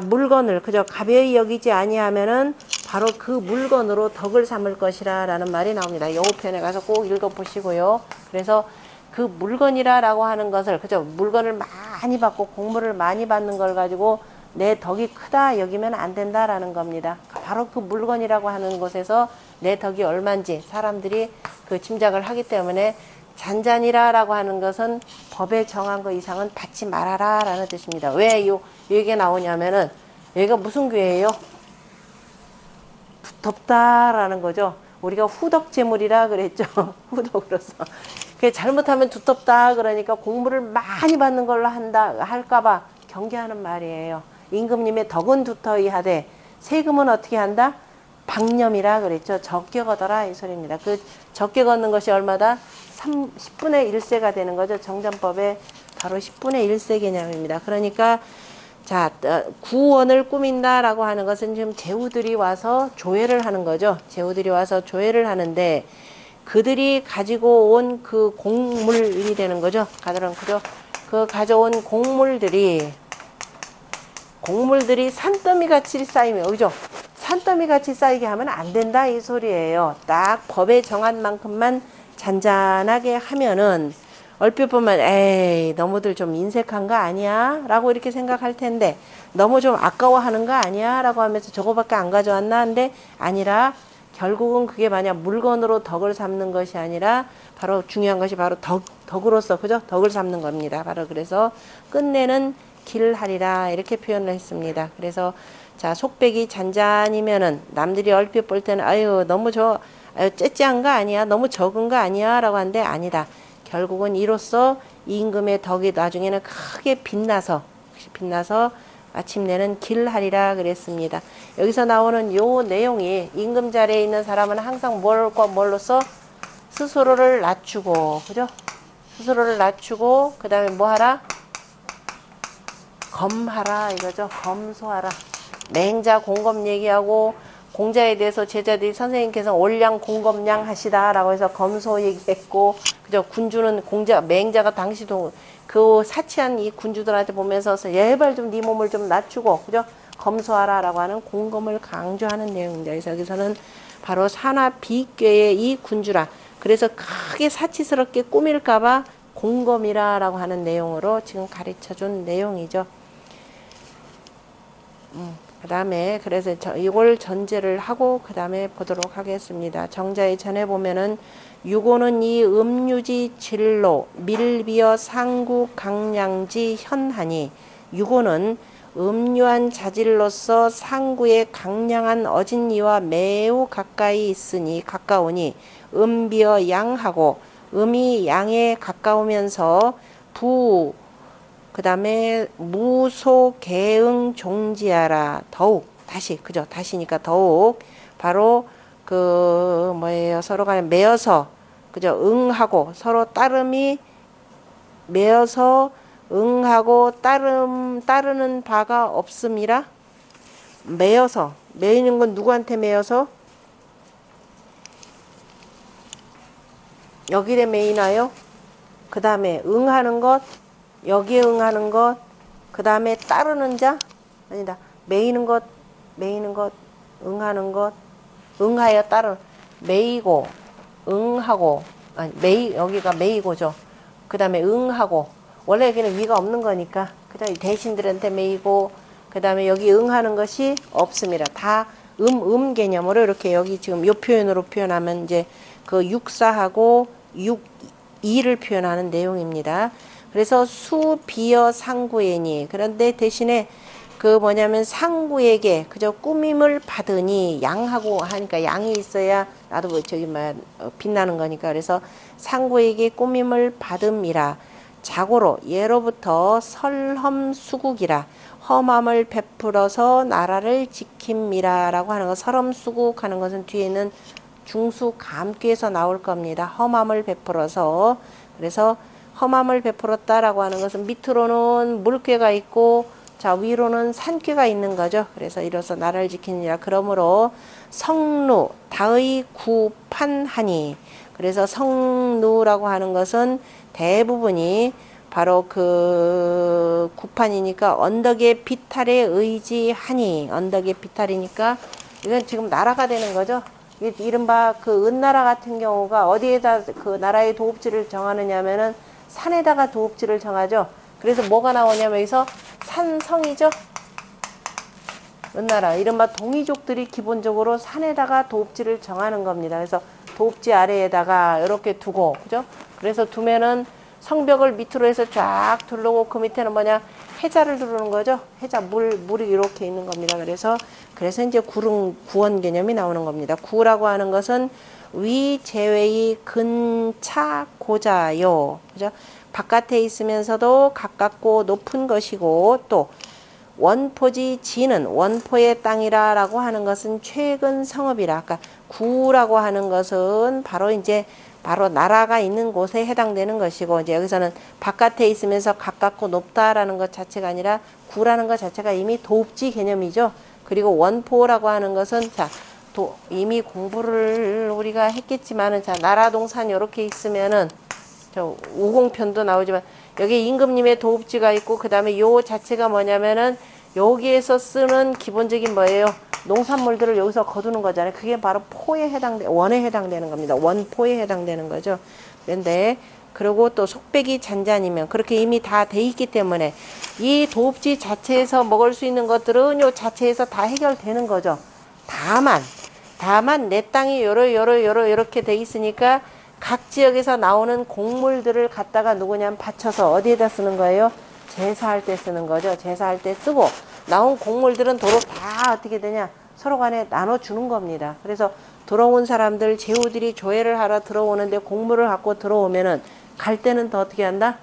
물건을 그저 가벼이 여기지 아니하면은 바로 그 물건으로 덕을 삼을 것이라 라는 말이 나옵니다. 여우편에 가서 꼭 읽어보시고요. 그래서 그 물건이라고 하는 것을 그저 물건을 많이 받고 곡물을 많이 받는 걸 가지고 내 덕이 크다 여기면 안 된다라는 겁니다. 바로 그 물건이라고 하는 곳에서 내 덕이 얼만지 사람들이 그 짐작을 하기 때문에 잔잔이라고 하는 것은 법에 정한 거 이상은 받지 말아라 라는 뜻입니다. 왜 얘기가 나오냐면은 여기가 무슨 교회예요? 두텁다라는 거죠. 우리가 후덕재물이라 그랬죠. 후덕으로서. 잘못하면 두텁다 그러니까 곡물을 많이 받는 걸로 할까봐 경계하는 말이에요. 임금님의 덕은 두터이 하되 세금은 어떻게 한다? 방념이라 그랬죠. 적게 걷어라 이 소리입니다. 그 적게 걷는 것이 얼마다? 10분의 1세가 되는 거죠. 정전법에 바로 10분의 1세 개념입니다. 그러니까 구원을 꾸민다라고 하는 것은 지금 제후들이 와서 조회를 하는 거죠. 제후들이 와서 조회를 하는데 그들이 가지고 온 그 곡물이 되는 거죠. 그 가져온 곡물들이 산더미 같이 쌓이면, 그죠? 산더미 같이 쌓이게 하면 안 된다 이 소리예요. 딱 법에 정한 만큼만 잔잔하게 하면은 얼핏 보면 에이 너무들 좀 인색한 거 아니야? 라고 이렇게 생각할 텐데, 너무 좀 아까워하는 거 아니야? 라고 하면서 저거밖에 안 가져왔나? 한데 아니라 결국은 그게 만약 물건으로 덕을 삼는 것이 아니라 바로 중요한 것이 바로 덕으로서, 그죠? 덕을 삼는 겁니다. 바로 그래서 끝내는 길하리라 이렇게 표현을 했습니다. 그래서 속백이 잔잔이면은 남들이 얼핏 볼 때는 아유 너무 째째한 거 아니야? 너무 적은 거 아니야? 라고 하는데 아니다. 결국은 이로써 임금의 덕이 나중에는 크게 빛나서 마침내는 길하리라 그랬습니다. 여기서 나오는 요 내용이 임금 자리에 있는 사람은 항상 뭘로써 스스로를 낮추고, 그죠? 스스로를 낮추고 그 다음에 뭐 하라? 검하라 이거죠. 검소하라. 맹자 공검 얘기하고 공자에 대해서 제자들이 선생님께서 올량 공검량 하시다라고 해서 검소 얘기했고, 그죠? 군주는 맹자가 당시도 그 사치한 이 군주들한테 보면서 제발 좀 네 몸을 좀 낮추고, 그죠? 검소하라라고 하는 공검을 강조하는 내용입니다. 그래서 여기서는 바로 산화 비괴의 이 군주라. 그래서 크게 사치스럽게 꾸밀까봐 공검이라라고 하는 내용으로 지금 가르쳐준 내용이죠. 그 다음에 그래서 이걸 전제를 하고 그 다음에 보도록 하겠습니다. 정자의 전에 보면은 유고는 이 음유지 진로 밀비어 상구 강량지 현하니, 유고는 음유한 자질로서 상구의 강량한 어진이와 매우 가까우니 음비어 양하고, 음이 양에 가까우면서 그 다음에 무소 개응 종지하라. 더욱 다시니까 더욱 바로 서로 간에 매어서, 그죠? 응하고 서로 따름이 매어서 응하고 따르는 바가 없음이라. 매이는 건 누구한테 매어서? 여기에 매이나요? 그 다음에 응하는 것, 여기에 응하는 것, 그 다음에 따르는 자, 아니다. 매이는 것, 응하는 것, 응하여 따르는, 매이고, 응하고, 아니, 여기가 매이고죠. 그 다음에 응하고, 원래 여기는 위가 없는 거니까, 그 다음에 대신들한테 매이고, 그 다음에 여기 응하는 것이 없습니다. 다 개념으로 이렇게 여기 지금 요 표현으로 표현하면 이제 그 육사하고 이를 표현하는 내용입니다. 그래서 수, 비어, 상구애니. 그런데 대신에 그 뭐냐면 상구에게 그저 꾸밈을 받으니 양하고 하니까 양이 있어야 나도 뭐 저기 빛나는 거니까 그래서 상구에게 꾸밈을 받음이라 자고로 예로부터 설험수국이라 험함을 베풀어서 나라를 지킴이라 라고 하는 거 설험수국 하는 것은 뒤에는 중수감귀에서 나올 겁니다. 험함을 베풀어서 그래서 험함을 베풀었다라고 하는 것은 밑으로는 물괴가 있고 자 위로는 산괴가 있는 거죠. 그래서 이로써 나라를 지키느니라. 그러므로 성루 다의 구판하니 그래서 성루라고 하는 것은 대부분이 바로 그 구판이니까 언덕의 비탈에 의지하니 언덕의 비탈이니까 이건 지금 나라가 되는 거죠. 이른바 그 은나라 같은 경우가 어디에다 그 나라의 도읍지를 정하느냐면은 산에다가 도읍지를 정하죠. 그래서 뭐가 나오냐면 여기서 산성이죠. 은나라 이른바 동이족들이 기본적으로 산에다가 도읍지를 정하는 겁니다. 그래서 도읍지 아래에다가 이렇게 두고 그죠? 그래서 두면은 성벽을 밑으로 해서 쫙 둘러고 그 밑에는 뭐냐 해자를 두르는 거죠. 해자 물이 이렇게 있는 겁니다. 그래서 이제 구원 개념이 나오는 겁니다. 구라고 하는 것은 위 제외의 근차 고자요. 그죠? 바깥에 있으면서도 가깝고 높은 것이고 또 원포지 지는 원포의 땅이라 라고 하는 것은 최근 성읍이라 아까 구라고 하는 것은 바로 나라가 있는 곳에 해당되는 것이고 이제 여기서는 바깥에 있으면서 가깝고 높다라는 것 자체가 아니라 구라는 것 자체가 이미 도읍지 개념이죠. 그리고 원포라고 하는 것은 이미 공부를 우리가 했겠지만은 나라동산 이렇게 있으면은 저 우공편도 나오지만 여기 임금님의 도읍지가 있고 그 다음에 요 자체가 뭐냐면은 여기에서 쓰는 기본적인 뭐예요? 농산물들을 여기서 거두는 거잖아요. 그게 바로 원에 해당되는 겁니다. 원포에 해당되는 거죠. 그런데 그리고 또 속백이 잔잔이면 그렇게 이미 다 돼 있기 때문에 이 도읍지 자체에서 먹을 수 있는 것들은 요 자체에서 다 해결되는 거죠. 다만 내 땅이 이렇게 돼 있으니까 각 지역에서 나오는 곡물들을 갖다가 누구냐면 받쳐서 어디에다 쓰는 거예요? 제사할 때 쓰는 거죠. 제사할 때 쓰고 나온 곡물들은 도로 다 어떻게 되냐? 서로 간에 나눠주는 겁니다. 그래서 들어온 사람들, 제후들이 조회를 하러 들어오는데 곡물을 갖고 들어오면은 갈 때는 더 어떻게 한다?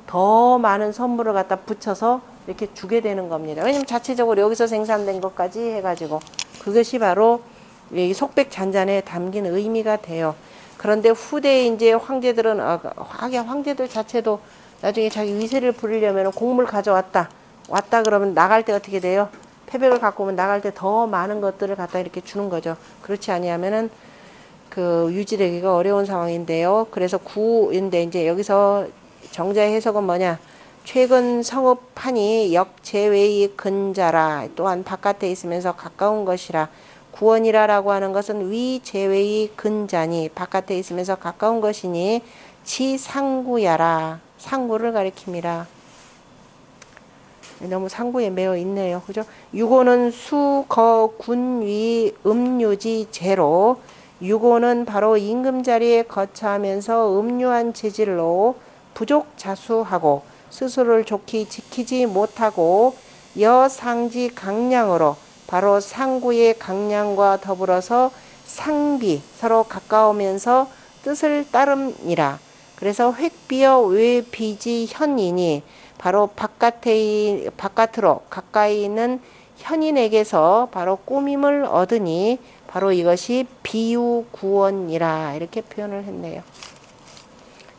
더 많은 선물을 갖다 붙여서 이렇게 주게 되는 겁니다. 왜냐면 자체적으로 여기서 생산된 것까지 해가지고 그것이 바로 이 속백잔잔에 담긴 의미가 돼요. 그런데 후대에 이제 황제들은 황제들 자체도 나중에 자기 위세를 부리려면 곡물 가져왔다 그러면 나갈 때 어떻게 돼요? 패백을 갖고 오면 나갈 때 더 많은 것들을 갖다 이렇게 주는 거죠. 그렇지 아니하면은 그 유지되기가 어려운 상황인데요. 그래서 구인데 이제 여기서 정자의 해석은 뭐냐? 최근 성읍하니 역제외의 근자라 또한 바깥에 있으면서 가까운 것이라 구원이라라고 하는 것은 위 제외의 근자니 바깥에 있으면서 가까운 것이니 치상구야라 상구를 가리킵니다. 너무 상구에 매여 있네요. 그죠? 유고는 수, 거, 군, 위, 음유지, 제로 유고는 바로 임금 자리에 거처하면서 음유한 재질로 부족 자수하고 스스로를 좋게 지키지 못하고 여상지 강량으로 바로 상구의 강량과 더불어서 상비 서로 가까우면서 뜻을 따름이라. 그래서 획비어 외비지 현인이 바로 바깥으로 가까이 있는 현인에게서 바로 꾸밈을 얻으니 바로 이것이 비유구원이라 이렇게 표현을 했네요.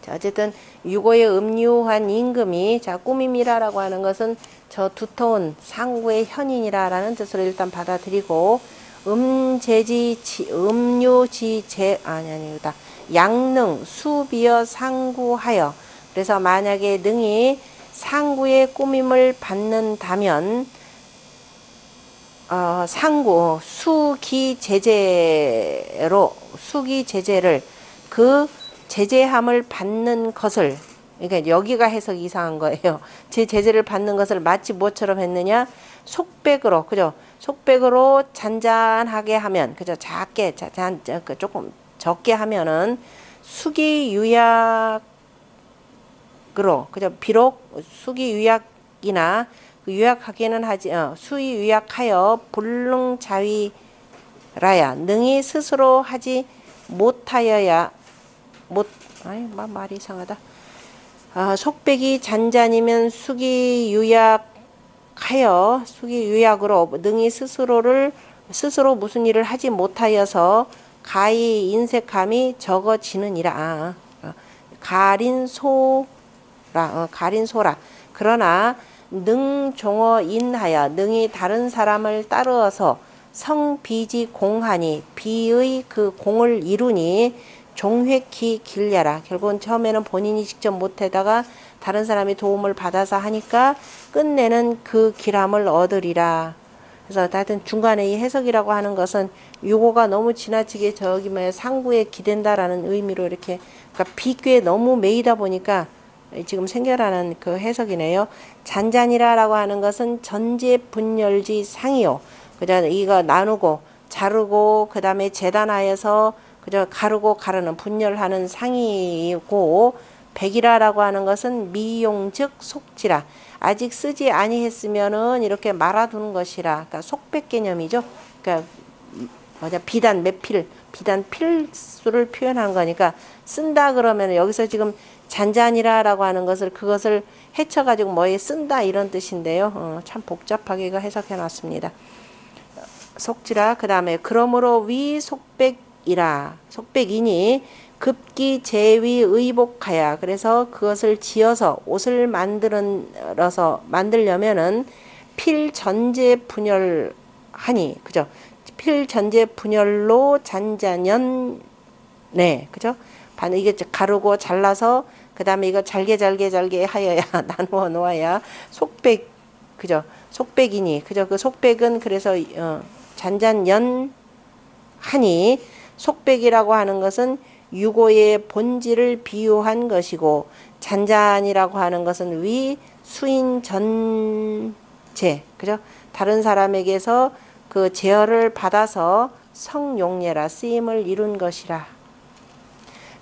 자, 어쨌든 유고의 음유한 임금이 꾸밈이라라고 하는 것은 저 두터운 상구의 현인이라라는 뜻으로 일단 받아들이고 양능 수비어 상구하여 그래서 만약에 능이 상구의 꾸밈을 받는다면 상구 수기제재를 그 제재함을 받는 것을, 그러니까 여기가 해석이 이상한 거예요. 제 제재를 받는 것을 마치 뭐처럼 했느냐, 속백으로, 그죠? 속백으로 잔잔하게 하면, 그죠? 작게 조금 적게 하면은 수기유약으로, 그죠? 비록 수기유약이나 유약하기는 하지, 수유약하여 불능자위라야 능히 스스로 하지 못하여야 말이 이상하다. 속백이 잔잔이면 수기유약으로 능히 스스로 무슨 일을 하지 못하여서 가히 인색함이 적어지느니라. 가린소라. 그러나 능종어인하여 능히 다른 사람을 따르어서 성비지 공하니 비의 그 공을 이루니 종획히 길려라. 결국은 처음에는 본인이 직접 못하다가 다른 사람이 도움을 받아서 하니까 끝내는 그 길함을 얻으리라. 그래서 하여튼 중간에 이 해석이라고 하는 것은 요거가 너무 지나치게 상구에 기댄다라는 의미로 이렇게, 그러니까 비교에 너무 매이다 보니까 지금 생겨나는 그 해석이네요. 잔잔이라라고 하는 것은 전제분열지 상이요. 그죠? 이거 나누고 자르고 그 다음에 재단하여서 그저 가르는 분열하는 상이고, 백이라라고 하는 것은 미용즉 속지라. 아직 쓰지 아니했으면은 이렇게 말아두는 것이라. 그러니까 속백 개념이죠. 그러니까 비단 필수를 표현한 거니까 쓴다 그러면 여기서 지금 잔잔이라라고 하는 그것을 해쳐가지고 뭐에 쓴다 이런 뜻인데요. 참 복잡하게 해석해 놨습니다. 속지라. 그 다음에 그러므로 위 속백이니 급기 제위 의복하야. 그래서 그것을 지어서 옷을 만들려면은 필전제 분열하니, 그죠? 필전제 분열로 잔잔연, 네, 그죠? 이게 가르고 잘라서 그 다음에 이거 잘게 하여야 나누어 놓아야 속백, 그죠? 속백이니, 그죠? 그 속백은 그래서 잔잔연 하니, 속백이라고 하는 것은 유고의 본질을 비유한 것이고, 잔잔이라고 하는 것은 위 수인 전제, 그죠? 다른 사람에게서 그 제어를 받아서 성용례라 쓰임을 이룬 것이라.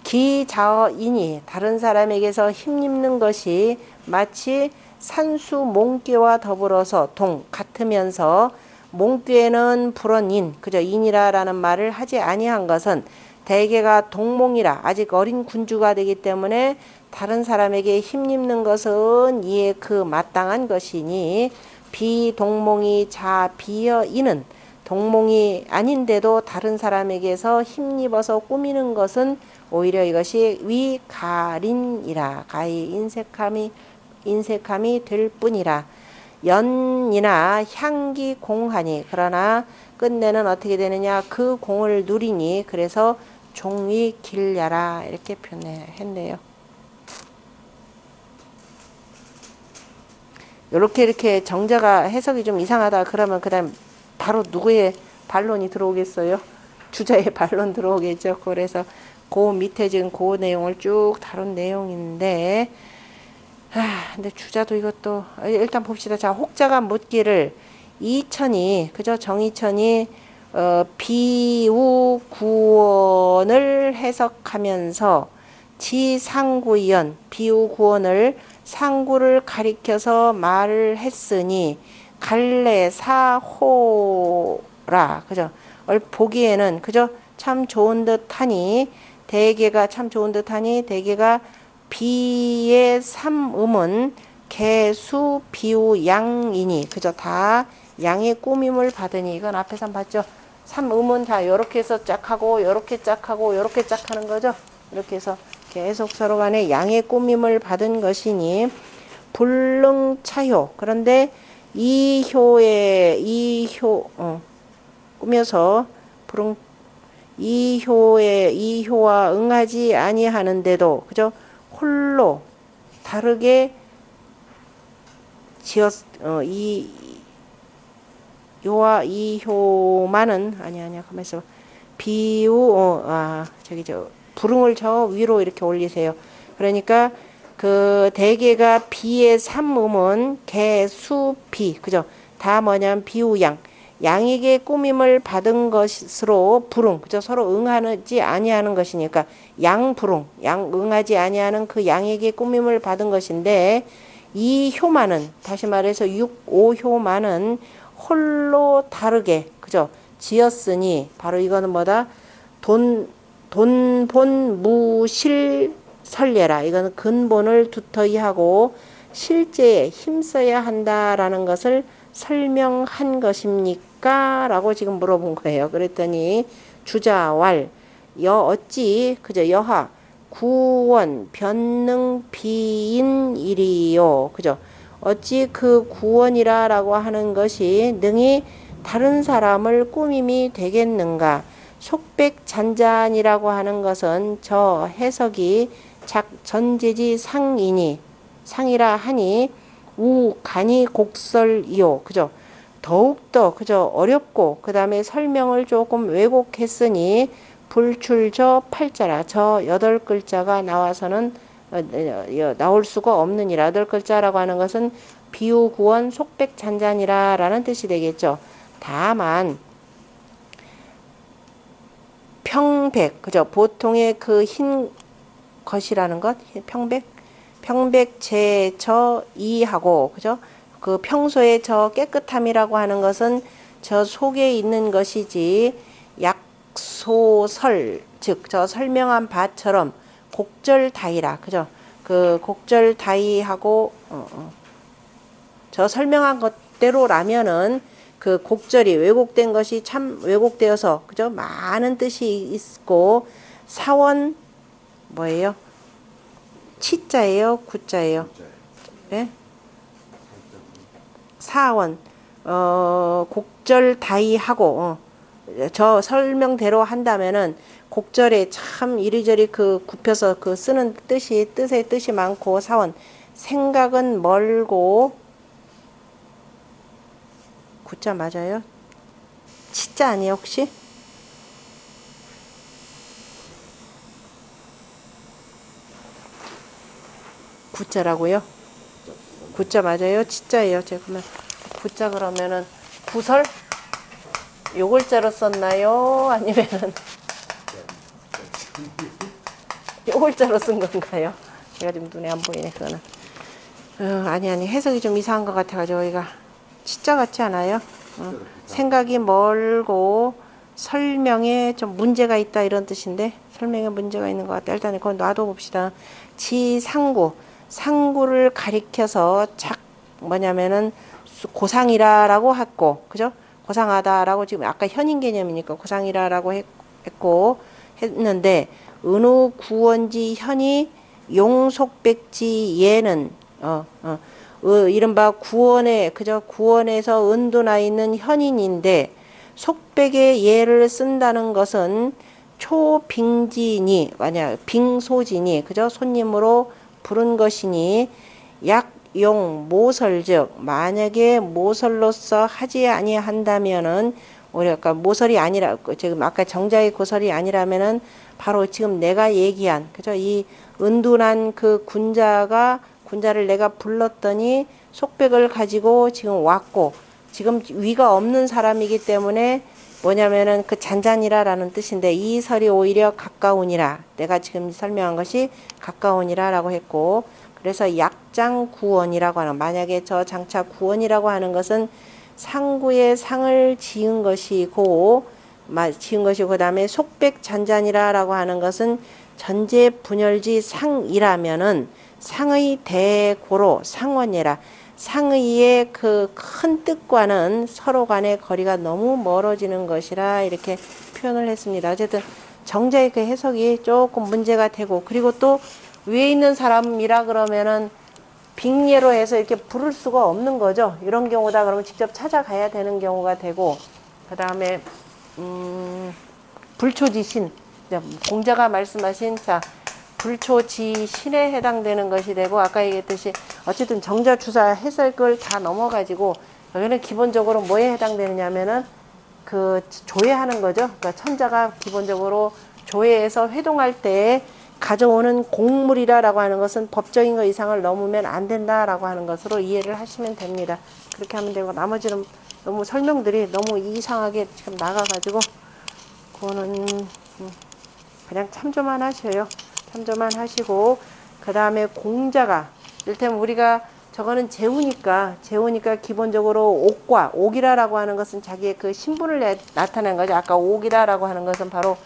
기자어이니 다른 사람에게서 힘입는 것이 마치 산수 몽꾀와 더불어서 같으면서, 몽꾀는 불언 그죠? 인이라라는 말을 하지 아니한 것은 대개가 동몽이라 아직 어린 군주가 되기 때문에 다른 사람에게 힘입는 것은 이에 그 마땅한 것이니, 비동몽이 비어 이는 동몽이 아닌데도 다른 사람에게서 힘입어서 꾸미는 것은 오히려 이것이 위가린이라. 가히 인색함이 될 뿐이라. 연이나 향기 공하니, 그러나 끝내는 어떻게 되느냐, 그 공을 누리니, 그래서 종위 길야라 이렇게 표현했네요. 이렇게 정자가 해석이 좀 이상하다 그러면 그다음 바로 누구의 반론이 들어오겠어요? 주자의 반론 들어오겠죠. 그래서 그 밑에 지금 그 내용을 쭉 다룬 내용인데, 근데 주자도 이것도 일단 봅시다. 자, 혹자가 묻기를 이천이, 그죠? 정이천이 비우구원을 해석하면서 지상구연 비우구원을 상구를 가리켜서 말을 했으니 갈래사호라, 그죠? 보기에는, 그죠? 참 좋은 듯하니 대개가 비의 삼음은 개수 비우 양이니, 그죠? 다 양의 꾸밈을 받으니, 이건 앞에서 봤죠? 삼음은 다 요렇게 해서 짝하고 요렇게 짝하고 요렇게 짝하는 거죠. 이렇게 해서 계속 서로 간에 양의 꾸밈을 받은 것이니 불능차효. 그런데 꾸며서 이효와 응하지 아니하는데도, 그죠? 홀로 다르게 지었 요와 이 효만은 아니야 가만 있어. 비우 저기 불응을 저 위로 이렇게 올리세요. 그러니까 그 대개가 비의 삼음은 개, 수, 비 그죠? 다 뭐냐면 비우양 양에게 꾸밈을 받은 것으로 불응 그죠? 서로 응하지 아니하는 것이니까 양불응 양 응하지 아니하는 그 양에게 꾸밈을 받은 것인데 이 효만은 다시 말해서 6, 5효만은 홀로 다르게 그죠? 지었으니 바로 이거는 뭐다? 돈본 무실 설례라. 이거는 근본을 두터이 하고 실제에 힘써야 한다라는 것을 설명한 것입니까? 라고 지금 물어본 거예요. 그랬더니 주자왈 어찌 그죠? 여하 구원 변능 비인일이요. 그죠? 어찌 그 구원이라라고 하는 것이 능히 다른 사람을 꾸밈이 되겠는가? 속백잔잔이라고 하는 것은 저 해석이 전제지 상이니 상이라 하니 우 간이 곡설이요. 그죠? 더욱더 그죠? 어렵고 그 다음에 설명을 조금 왜곡했으니 불출저 팔자라 저 8글자가 나와서는 나올 수가 없느니라. 8글자라고 하는 것은 비유구원 속백잔잔이라 라는 뜻이 되겠죠. 다만 평백 그죠? 보통의 그 흰 것이라는 것 평백 제저 이하고 그죠? 그 평소에 저 깨끗함이라고 하는 것은 저 속에 있는 것이지 약소설 즉 저 설명한 바처럼 곡절다이라 그죠? 그 곡절다이하고 저 설명한 것대로라면은 그 곡절이 왜곡된 것이 참 왜곡되어서 그죠? 많은 뜻이 있고 사원 뭐예요? 치자예요? 구자예요? 네? 사원 곡절다이하고 저 설명대로 한다면은 곡절에 참 이리저리 그 굽혀서 그 쓰는 뜻의 뜻이 많고 사원 생각은 멀고 구자 맞아요? 치자 아니에요 혹시? 구자라고요? 구자 맞아요? 치자예요? 제가 그러면 구자 그러면은 구설? 요글자로 썼나요? 아니면은 요글자로 쓴 건가요? 제가 지금 눈에 안 보이네 그거는. 아니 해석이 좀 이상한 것 같아가지고 여기가 치자 같지 않아요? 생각이 멀고 설명에 좀 문제가 있다 이런 뜻인데 설명에 문제가 있는 것 같다. 일단 그건 놔둬봅시다. 상구를 가리켜서 뭐냐면은 고상이라라고 했고 그죠? 고상하다라고 지금 아까 현인 개념이니까 고상이라라고 했는데 은우 구원지 현이 용속백지 예는 이른바 구원에 그저 구원에서 은둔하 있는 현인인데 속백의 예를 쓴다는 것은 초빙진이 만약 빙소진이 그저 손님으로 부른 것이니 약용 모설즉 만약에 모설로서 하지 아니한다면은 우리가 모설이 아니라 지금 아까 정자의 고설이 아니라면은 바로 지금 내가 얘기한 그죠 이 은둔한 그 군자를 내가 불렀더니 속백을 가지고 지금 왔고 지금 위가 없는 사람이기 때문에 뭐냐면은 그 잔잔이라라는 뜻인데 이 설이 오히려 가까우니라 내가 지금 설명한 것이 가까우니라라고 했고 그래서 약장 구원이라고 하는 만약에 저 장차 구원이라고 하는 것은 상구의 상을 지은 것이고 그다음에 속백 잔잔이라라고 하는 것은 전제 분열지 상이라면은 상의 대고로 상원예라 상의의 그 큰 뜻과는 서로 간의 거리가 너무 멀어지는 것이라 이렇게 표현을 했습니다. 어쨌든 정자의 그 해석이 조금 문제가 되고 그리고 또 위에 있는 사람이라 그러면은 빙예로 해서 이렇게 부를 수가 없는 거죠. 이런 경우다 그러면 직접 찾아가야 되는 경우가 되고 그 다음에 불초지신 공자가 말씀하신 자 불초지신에 해당되는 것이 되고, 아까 얘기했듯이 어쨌든 정자 주사 해석을 다 넘어가지고 여기는 기본적으로 뭐에 해당되느냐면은 그 조회하는 거죠. 그러니까 천자가 기본적으로 조회해서 회동할 때 가져오는 공물이라고 하는 것은 법적인 것 이상을 넘으면 안 된다라고 하는 것으로 이해를 하시면 됩니다. 그렇게 하면 되고, 나머지는 너무 설명들이 너무 이상하게 지금 나가가지고 그거는 그냥 참조만 하셔요. 참조만 하시고, 그 다음에 공자가 이를테면 우리가 저거는 재우니까 기본적으로 옥과 옥이라라고 하는 것은 자기의 그 신분을 나타내는 거죠. 아까 옥이라라고 하는 것은 바로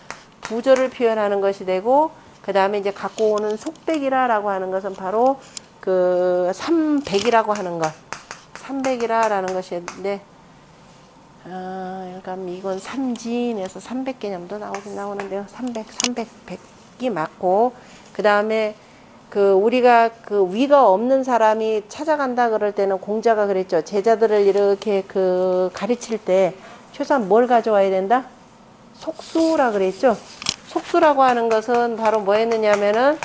부조를 표현하는 것이 되고, 그 다음에 이제 갖고 오는 속백이라라고 하는 것은 바로 그 삼백이라고 하는 것, 삼백이라라는 것인데, 그러니까 이건 삼진에서 300개념도 나오는데요. 100이 맞고, 그 다음에 그 우리가 그 위가 없는 사람이 찾아간다 그럴 때는 공자가 그랬죠. 제자들을 이렇게 그 가르칠 때 최소한 뭘 가져와야 된다? 속수라 그랬죠. 속수라고 하는 것은 바로 뭐 했느냐면은,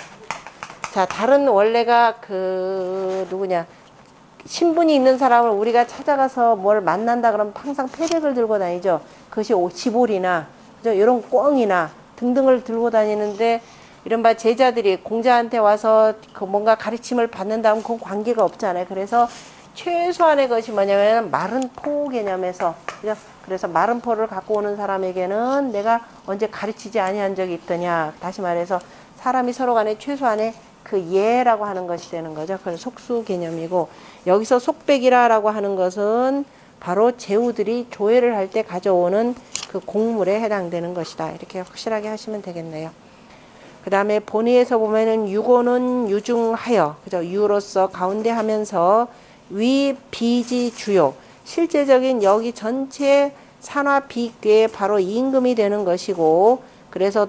자, 다른 원래가 그 누구냐, 신분이 있는 사람을 우리가 찾아가서 뭘 만난다 그러면 항상 패백을 들고 다니죠. 그것이 지볼이나 그죠? 이런 꽁이나 등등을 들고 다니는데, 이른바 제자들이 공자한테 와서 그 뭔가 가르침을 받는다면 그건 관계가 없잖아요. 그래서 최소한의 것이 뭐냐면 마른 포 개념에서, 그죠? 그래서 마른 포를 갖고 오는 사람에게는 내가 언제 가르치지 아니한 적이 있더냐. 다시 말해서 사람이 서로 간에 최소한의 그 예라고 하는 것이 되는 거죠. 그래서 속수 개념이고, 여기서 속백이라고 하는 것은 바로 제후들이 조회를 할 때 가져오는 그 공물에 해당되는 것이다. 이렇게 확실하게 하시면 되겠네요. 그 다음에 본의에서 보면은 유고는 유중하여, 그죠? 유로서 가운데 하면서 위 비지 주요, 실제적인 여기 전체 산화 비괴에 바로 임금이 되는 것이고, 그래서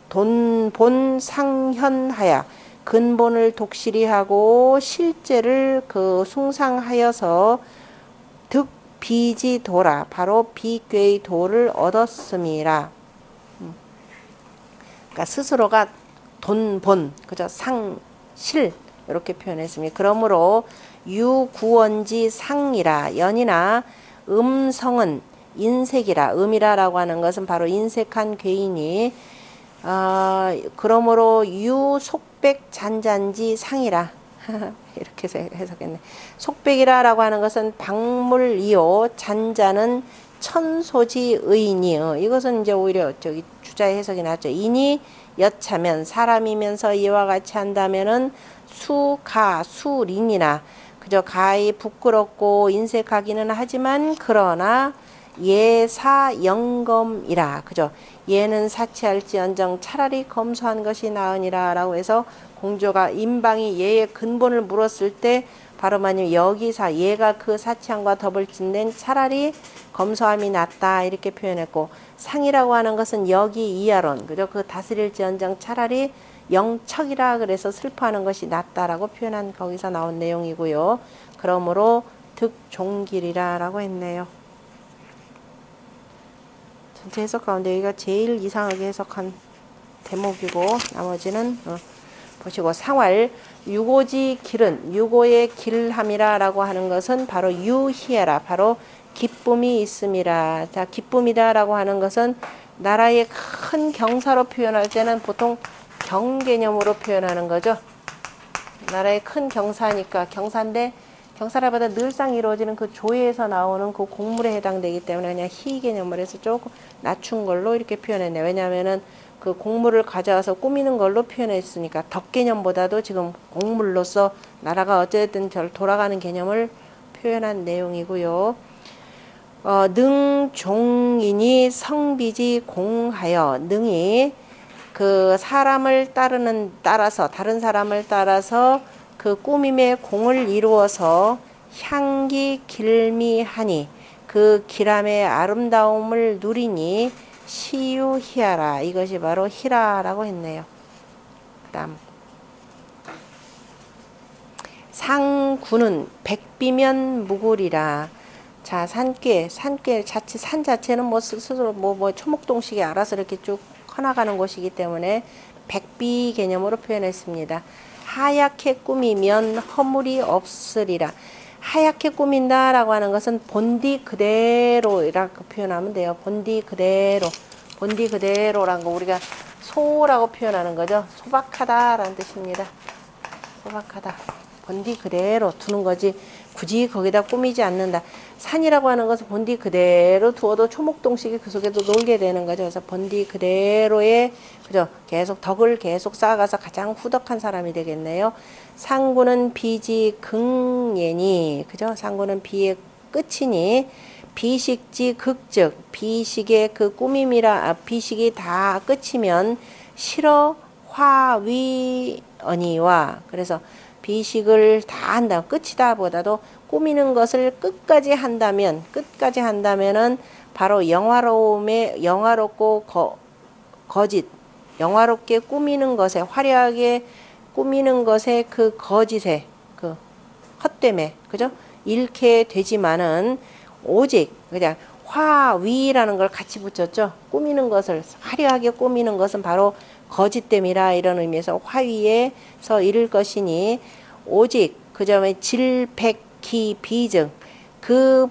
돈본 상현하야, 근본을 독실히 하고 실제를 그 숭상하여서 득 비지 도라, 바로 비괴의 도를 얻었음이라. 그러니까 스스로가 돈본, 그죠? 상실, 이렇게 표현했습니다. 그러므로 유구원지 상이라, 연이나 음성은 인색이라, 음이라라고 하는 것은 바로 인색한 괴인이, 그러므로 유속백 잔잔지 상이라 이렇게 해석했네. 속백이라라고 하는 것은 박물이요, 잔자는 천소지 의인이, 이것은 이제 오히려 저기 주자의 해석이 나왔죠. 인이 여차면, 사람이면서 이와 같이 한다면은 수가 수린이나, 그저 가히 부끄럽고 인색하기는 하지만 그러나 예사 영검이라, 그죠? 예는 사치할지언정 차라리 검소한 것이 나으니라 라고 해서, 공조가 임방이 예의 근본을 물었을 때 바로 만약 여기사 예가 그 사치함과 더불진된 차라리 검소함이 낫다 이렇게 표현했고, 상이라고 하는 것은 여기 이하론, 그죠? 그 다스릴지언정 차라리 영척이라 그래서 슬퍼하는 것이 낫다라고 표현한 거기서 나온 내용이고요. 그러므로 득종길이라 라고 했네요. 전체 해석 가운데 여기가 제일 이상하게 해석한 대목이고, 나머지는 보시고, 상활 유고지 길은, 유고의 길함이라 라고 하는 것은 바로 유희애라, 바로 기쁨이 있음이라. 자, 기쁨이다 라고 하는 것은 나라의 큰 경사로 표현할 때는 보통 경개념으로 표현하는 거죠. 나라의 큰 경사니까, 경사인데 경사라보다 늘상 이루어지는 그 조회에서 나오는 그 공물에 해당되기 때문에 그냥 희 개념을 해서 조금 낮춘 걸로 이렇게 표현했네요. 왜냐하면은 그 공물을 가져와서 꾸미는 걸로 표현했으니까, 덕 개념보다도 지금 공물로서 나라가 어쨌든 돌아가는 개념을 표현한 내용이고요. 능종인이 성비지 공하여, 능이 그 사람을 따라서, 다른 사람을 따라서 그 꾸밈의 공을 이루어서 향기 길미하니, 그 길함의 아름다움을 누리니 시유희하라, 이것이 바로 희라라고 했네요. 그 다음 상구는 백비면 무굴이라. 자, 산괴 자체, 산 자체는 뭐 스스로 뭐 초목동식이 알아서 이렇게 쭉 커나가는 곳이기 때문에 백비 개념으로 표현했습니다. 하얗게 꾸미면 허물이 없으리라. 하얗게 꾸민다 라고 하는 것은 본디 그대로라고 표현하면 돼요. 본디 그대로. 본디 그대로란 거 우리가 소라고 표현하는 거죠. 소박하다 라는 뜻입니다. 소박하다. 본디 그대로 두는 거지 굳이 거기다 꾸미지 않는다. 산이라고 하는 것은 본디 그대로 두어도 초목동식이 그 속에도 놀게 되는 거죠. 그래서 본디 그대로의 그죠? 계속 덕을 계속 쌓아가서 가장 후덕한 사람이 되겠네요. 상구는 비지 극예니 그죠? 상구는 비의 끝이니 비식지 극즉 비식의 그 꾸밈이라 비식이 다 끝이면 실어 화위언이와 그래서 비식을 다 한다. 끝이다 보다도 꾸미는 것을 끝까지 한다면은 바로 영화롭고 거짓, 영화롭게 꾸미는 것에, 화려하게 꾸미는 것에 그 거짓에, 그 헛됨에, 그죠? 잃게 되지만은 오직 그냥 화위라는 걸 같이 붙였죠. 꾸미는 것을, 화려하게 꾸미는 것은 바로 거짓됨이라 이런 의미에서 화위에서 이를 것이니 오직 그 점에 질백기 비증 그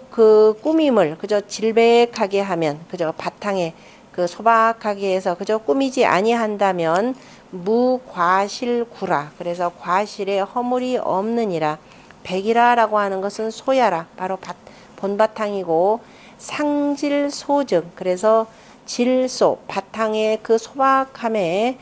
꾸밈을 그저 질백하게 하면 그저 바탕에 그 소박하게 해서 그저 꾸미지 아니한다면 무과실구라 그래서 과실에 허물이 없느니라. 백이라라고 하는 것은 소야라 바로 본바탕이고 상질소증 그래서 질소 바탕의 그 소박함을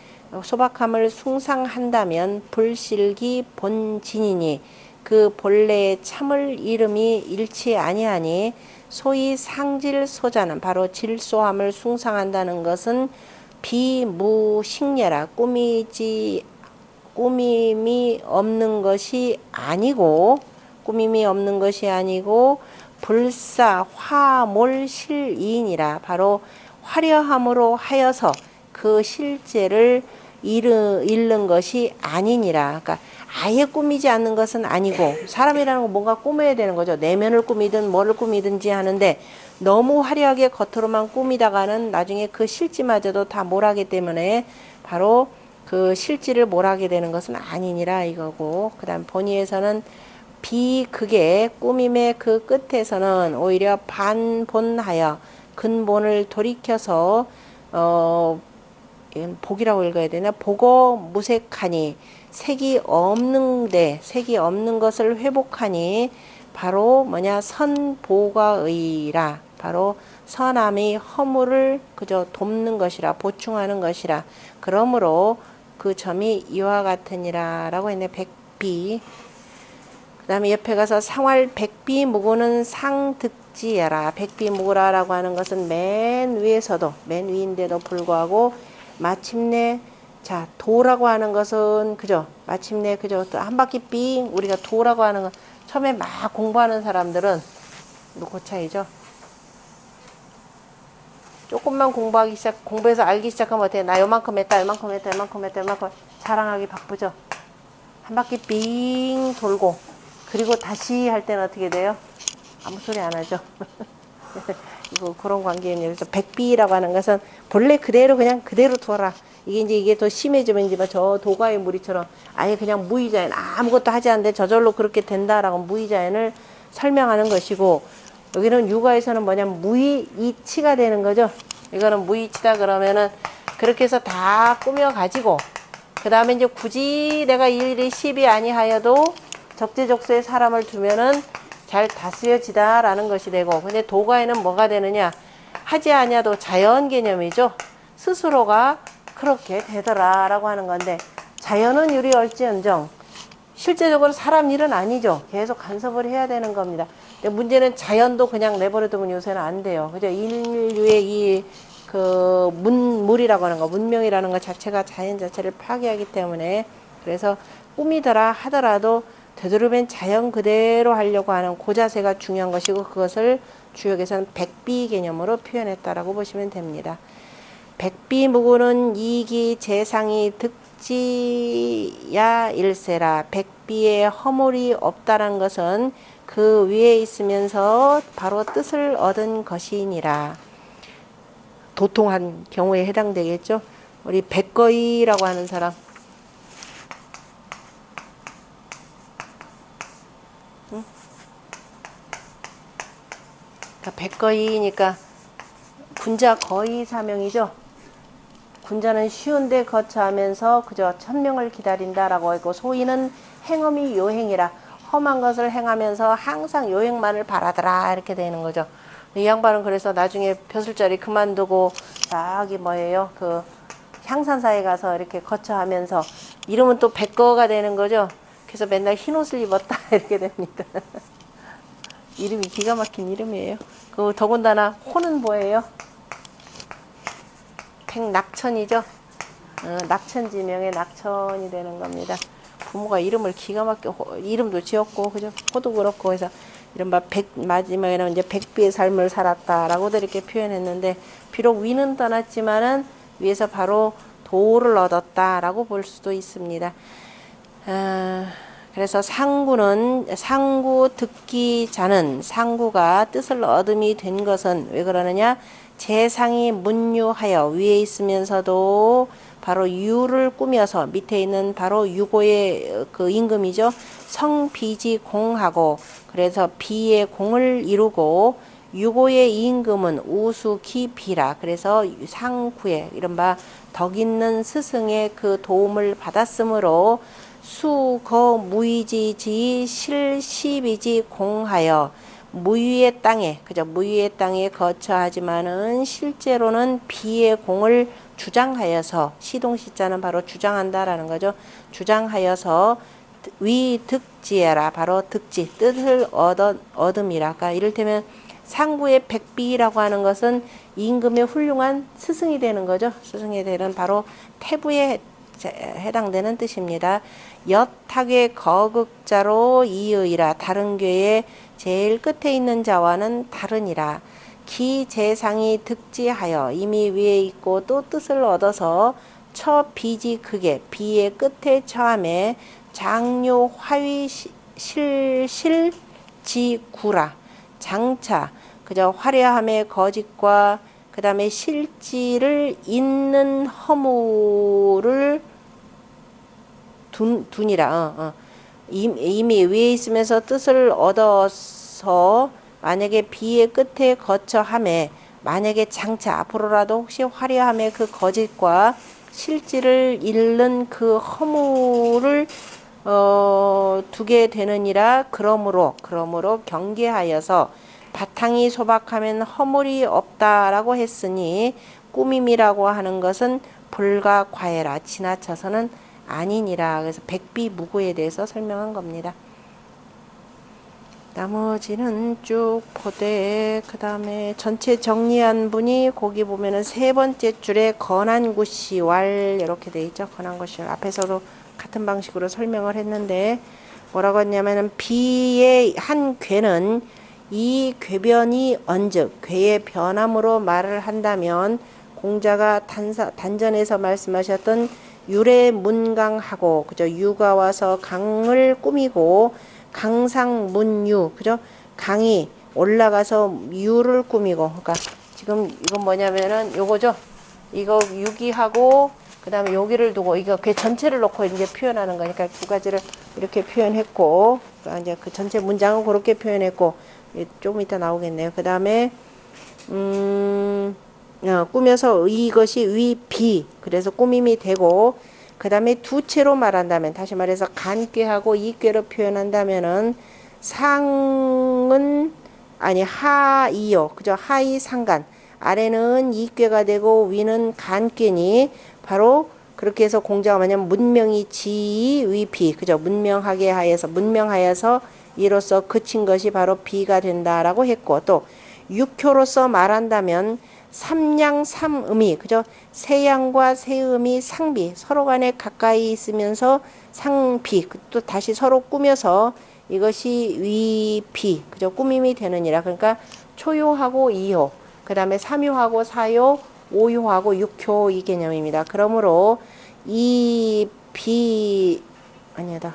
숭상한다면 불실기 본진이니 그 본래의 참을 이름이 잃지 아니하니 소위 상질소자는 바로 질소함을 숭상한다는 것은 비무식례라 꾸밈이 없는 것이 아니고 불사 화몰실이니라 바로 화려함으로 하여서 그 실제를 잃는 것이 아니니라. 그러니까 아예 꾸미지 않는 것은 아니고 사람이라는 건 뭔가 꾸며야 되는 거죠. 내면을 꾸미든 뭐를 꾸미든지 하는데 너무 화려하게 겉으로만 꾸미다가는 나중에 그 실지마저도 다 몰하기 때문에 바로 그 실지를 몰하게 되는 것은 아니니라 이거고 그 다음 본의에서는 비극의 꾸밈의 그 끝에서는 오히려 반본하여 근본을 돌이켜서 복이라고 읽어야 되나? 보고 무색하니 색이 없는 것을 회복하니 바로 뭐냐 선보가의라 바로 선함이 허물을 그저 돕는 것이라 보충하는 것이라 그러므로 그 점이 이와 같으니라 라고 했네. 백비 그 다음에 옆에 가서 상활 백비무구는 상득지야라. 백비무구라라고 하는 것은 맨 위인데도 불구하고 마침내 자 도라고 하는 것은 그죠 마침내 그죠 또 한 바퀴 삥 우리가 도라고 하는 건 처음에 막 공부하는 사람들은 그 차이죠. 조금만 공부해서 알기 시작하면 어때요? 나 요만큼 했다 자랑하기 바쁘죠. 한 바퀴 삥 돌고 그리고 다시 할 때는 어떻게 돼요? 아무 소리 안 하죠. 이거 그런 관계입니다. 그래서 백비라고 하는 것은 본래 그대로 그냥 그대로 두어라. 이게 더 심해지면 이제 저 도가의 무리처럼 아예 그냥 무의자연 아무것도 하지 않는데 저절로 그렇게 된다라고 무의자연을 설명하는 것이고 여기는 유가에서는 뭐냐면 무의이치가 되는 거죠. 이거는 무의치다 그러면은 그렇게 해서 다 꾸며 가지고 그 다음에 이제 굳이 내가 일일이 시비 아니하여도 적재적소에 사람을 두면은 잘 다스려지다라는 것이 되고 근데 도가에는 뭐가 되느냐 하지 아니하도 자연 개념이죠. 스스로가 그렇게 되더라라고 하는 건데 자연은 유리할지언정 실제적으로 사람 일은 아니죠. 계속 간섭을 해야 되는 겁니다. 근데 문제는 자연도 그냥 내버려두면 요새는 안 돼요. 그죠? 인류의 그 물이라고 하는 거, 문명이라는 것 자체가 자연 자체를 파괴하기 때문에 그래서 꾸미더라 하더라도 되도록이면 자연 그대로 하려고 하는 그 자세가 중요한 것이고 그것을 주역에서는 백비 개념으로 표현했다라고 보시면 됩니다. 백비무구는 이기 재상이 득지야 일세라. 백비에 허물이 없다는 것은 그 위에 있으면서 바로 뜻을 얻은 것이니라. 도통한 경우에 해당되겠죠. 우리 백거이라고 하는 사람. 응? 그러니까 백거이니까 군자 거의 사명이죠. 군자는 쉬운데 거처하면서 그저 천명을 기다린다라고 하고, 소인은 행엄이 요행이라 험한 것을 행하면서 항상 요행만을 바라더라, 이렇게 되는 거죠. 이 양반은 그래서 나중에 벼슬자리 그만두고 저기 뭐예요, 그 향산사에 가서 이렇게 거처하면서 이름은 또 백거가 되는 거죠. 그래서 맨날 흰 옷을 입었다 이렇게 됩니다. 이름이 기가 막힌 이름이에요. 그 더군다나 호는 뭐예요? 백낙천이죠. 낙천지명의 낙천이 되는 겁니다. 부모가 이름을 기가 막혀, 이름도 지었고, 그죠? 호도 그렇고 해서 이른바 마지막에는 이제 백비의 삶을 살았다라고도 이렇게 표현했는데, 비록 위는 떠났지만은 위에서 바로 도를 얻었다라고 볼 수도 있습니다. 그래서 상구 듣기 자는, 상구가 뜻을 얻음이 된 것은 왜 그러느냐? 재상이 문유하여, 위에 있으면서도 바로 유를 꾸며서, 밑에 있는 바로 유고의 그 임금이죠. 성비지 공하고, 그래서 비의 공을 이루고, 유고의 임금은 우수기비라. 그래서 상구의 이른바 덕 있는 스승의 그 도움을 받았으므로 수거 무의지지 실시비지 공하여, 무위의 땅에, 그죠? 무위의 땅에 거처하지만은 실제로는 비의 공을 주장하여서, 시동시자는 바로 주장한다라는 거죠. 주장하여서 위득지해라, 바로 득지, 뜻을 얻음이라. 그러니까 이를테면 상구의 백비라고 하는 것은 임금의 훌륭한 스승이 되는 거죠. 스승이 되는 바로 태부에 해당되는 뜻입니다. 엿학의 거극자로 이의라, 다른 궤의 제일 끝에 있는 자와는 다르니라. 기재상이 득지하여, 이미 위에 있고 또 뜻을 얻어서 처 비지 극에, 비의 끝에 처함에 장료 화위 실지구라. 장차, 그저 화려함의 거짓과 그 다음에 실지를 잇는 허물을 둔이라. 이미 위에 있으면서 뜻을 얻어서 만약에 비의 끝에 거처함에, 만약에 장차 앞으로라도 혹시 화려함의 그 거짓과 실지를 잃는 그 허물을 두게 되느니라. 그러므로 경계하여서 바탕이 소박하면 허물이 없다라고 했으니, 꾸밈이라고 하는 것은 불가과해라, 지나쳐서는 아니니라. 그래서 백비무구에 대해서 설명한 겁니다. 나머지는 쭉 보되, 그 다음에 전체 정리한 분이 거기 보면은 세 번째 줄에 건안구시왈 이렇게 돼 있죠. 건안구시왈 앞에서도 같은 방식으로 설명을 했는데, 뭐라고 했냐면은 비의 한 궤는 이 궤변이 언즉, 궤의 변함으로 말을 한다면, 공자가 단전에서 말씀하셨던 유래 문강하고, 그죠? 유가 와서 강을 꾸미고, 강상문유, 그죠? 강이 올라가서 유를 꾸미고, 그러니까 지금 이건 뭐냐면은 요거죠. 이거 유기하고 그 다음에 여기를 두고, 이거 그 전체를 놓고 이제 표현하는 거니까 두 가지를 이렇게 표현했고, 그러니까 이제 그 전체 문장은 그렇게 표현했고, 좀 이따 나오겠네요. 그 다음에 꾸며서 이것이 위비, 그래서 꾸밈이 되고, 그 다음에 두 채로 말한다면, 다시 말해서 간꾀하고 이꾀로 표현한다면은, 상은 아니 하이요, 그죠? 하이 상간, 아래는 이꾀가 되고 위는 간꾀니, 바로 그렇게 해서 공자가 뭐냐면 문명이 지 위비, 그죠? 문명하여서 이로써 그친 것이 바로 비가 된다라고 했고, 또 육효로서 말한다면 삼양 삼음이, 그죠? 세양과 세음이 상비, 서로 간에 가까이 있으면서 상비, 또 다시 서로 꾸며서 이것이 위비, 그죠? 꾸밈이 되느니라. 그러니까 초효하고 이효, 그 다음에 삼효하고 사효, 오효하고 육효, 이 개념입니다. 그러므로 이 비 아니다.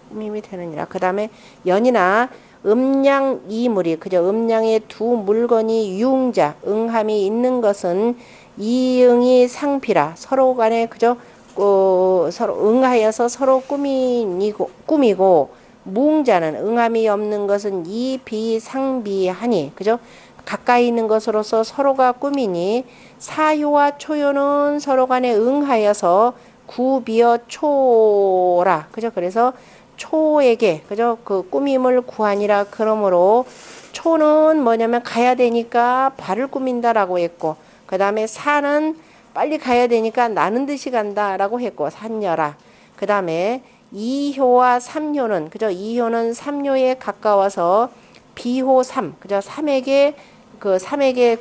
꾸밈이 되느니라. 그 다음에 연이나 음양 이물이 그죠? 음양의 두 물건이 유응자 응함이 있는 것은 이응이 상피라 서로 간에 그죠? 서로 응하여서 서로 꾸미고 무응자는 응함이 없는 것은 이비상비하니 그죠? 가까이 있는 것으로서 서로가 꾸미니 사효와 초효는 서로 간에 응하여서 구비어 초라 그죠? 그래서 초에게 그죠? 그 꾸밈을 구하니라 그러므로 초는 뭐냐면 가야 되니까 발을 꾸민다라고 했고 그 다음에 사는 빨리 가야 되니까 나는 듯이 간다라고 했고 산녀라. 그 다음에 이효와 삼효는 그죠? 이효는 삼효에 가까워서 비호 삼 그죠? 삼에게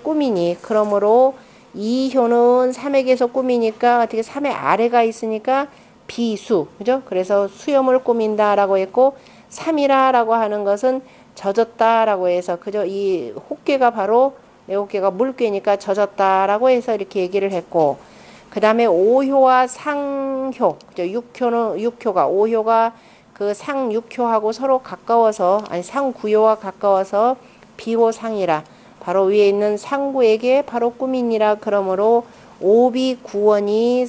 꾸미니 그러므로 이효는 삼에게서 꾸미니까 어떻게 삼의 아래가 있으니까 비수 그죠? 그래서 수염을 꾸민다라고 했고 삼이라라고 하는 것은 젖었다라고 해서 그죠? 이 혹괴가 바로 내 혹괴가 물괴니까 젖었다라고 해서 이렇게 얘기를 했고 그 다음에 오효와 상효 그죠? 오효가 그 상육효하고 서로 가까워서 아니 상구효와 가까워서 비호상이라 바로 위에 있는 상구에게 바로 꾸미니라 그러므로 오비구원이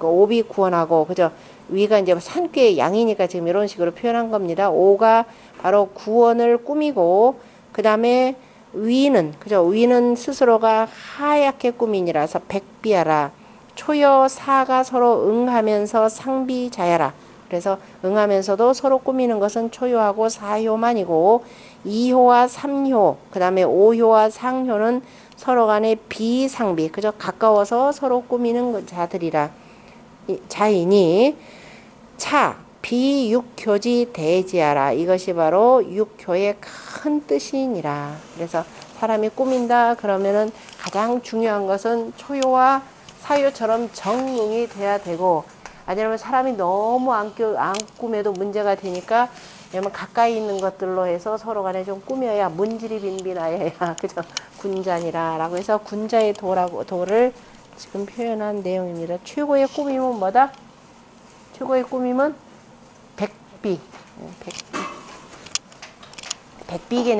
오비구원하고 그죠? 위가 이제 산꾀의 양이니까 지금 이런 식으로 표현한 겁니다. 오가 바로 구원을 꾸미고 그 다음에 위는 그죠? 위는 스스로가 하얗게 꾸미니라서 백비하라. 초여 사가 서로 응하면서 상비자야라. 그래서 응하면서도 서로 꾸미는 것은 초효하고 사효만이고 이효와 삼효 그 다음에 오효와 상효는 서로 간에 비상비 그저 가까워서 서로 꾸미는 자들이라 자이니 차 비육효지 대지하라 이것이 바로 육효의 큰 뜻이니라. 그래서 사람이 꾸민다 그러면은 가장 중요한 것은 초효와 사효처럼 정응이 돼야 되고 아니면 사람이 너무 안 꾸며도 문제가 되니까 왜냐면 가까이 있는 것들로 해서 서로 간에 좀 꾸며야 문질이 빈빈하여야 그죠? 군자니라라고 해서 군자의 도를 지금 표현한 내용입니다. 최고의 꾸밈은 뭐다? 최고의 꾸밈은 백비 개념.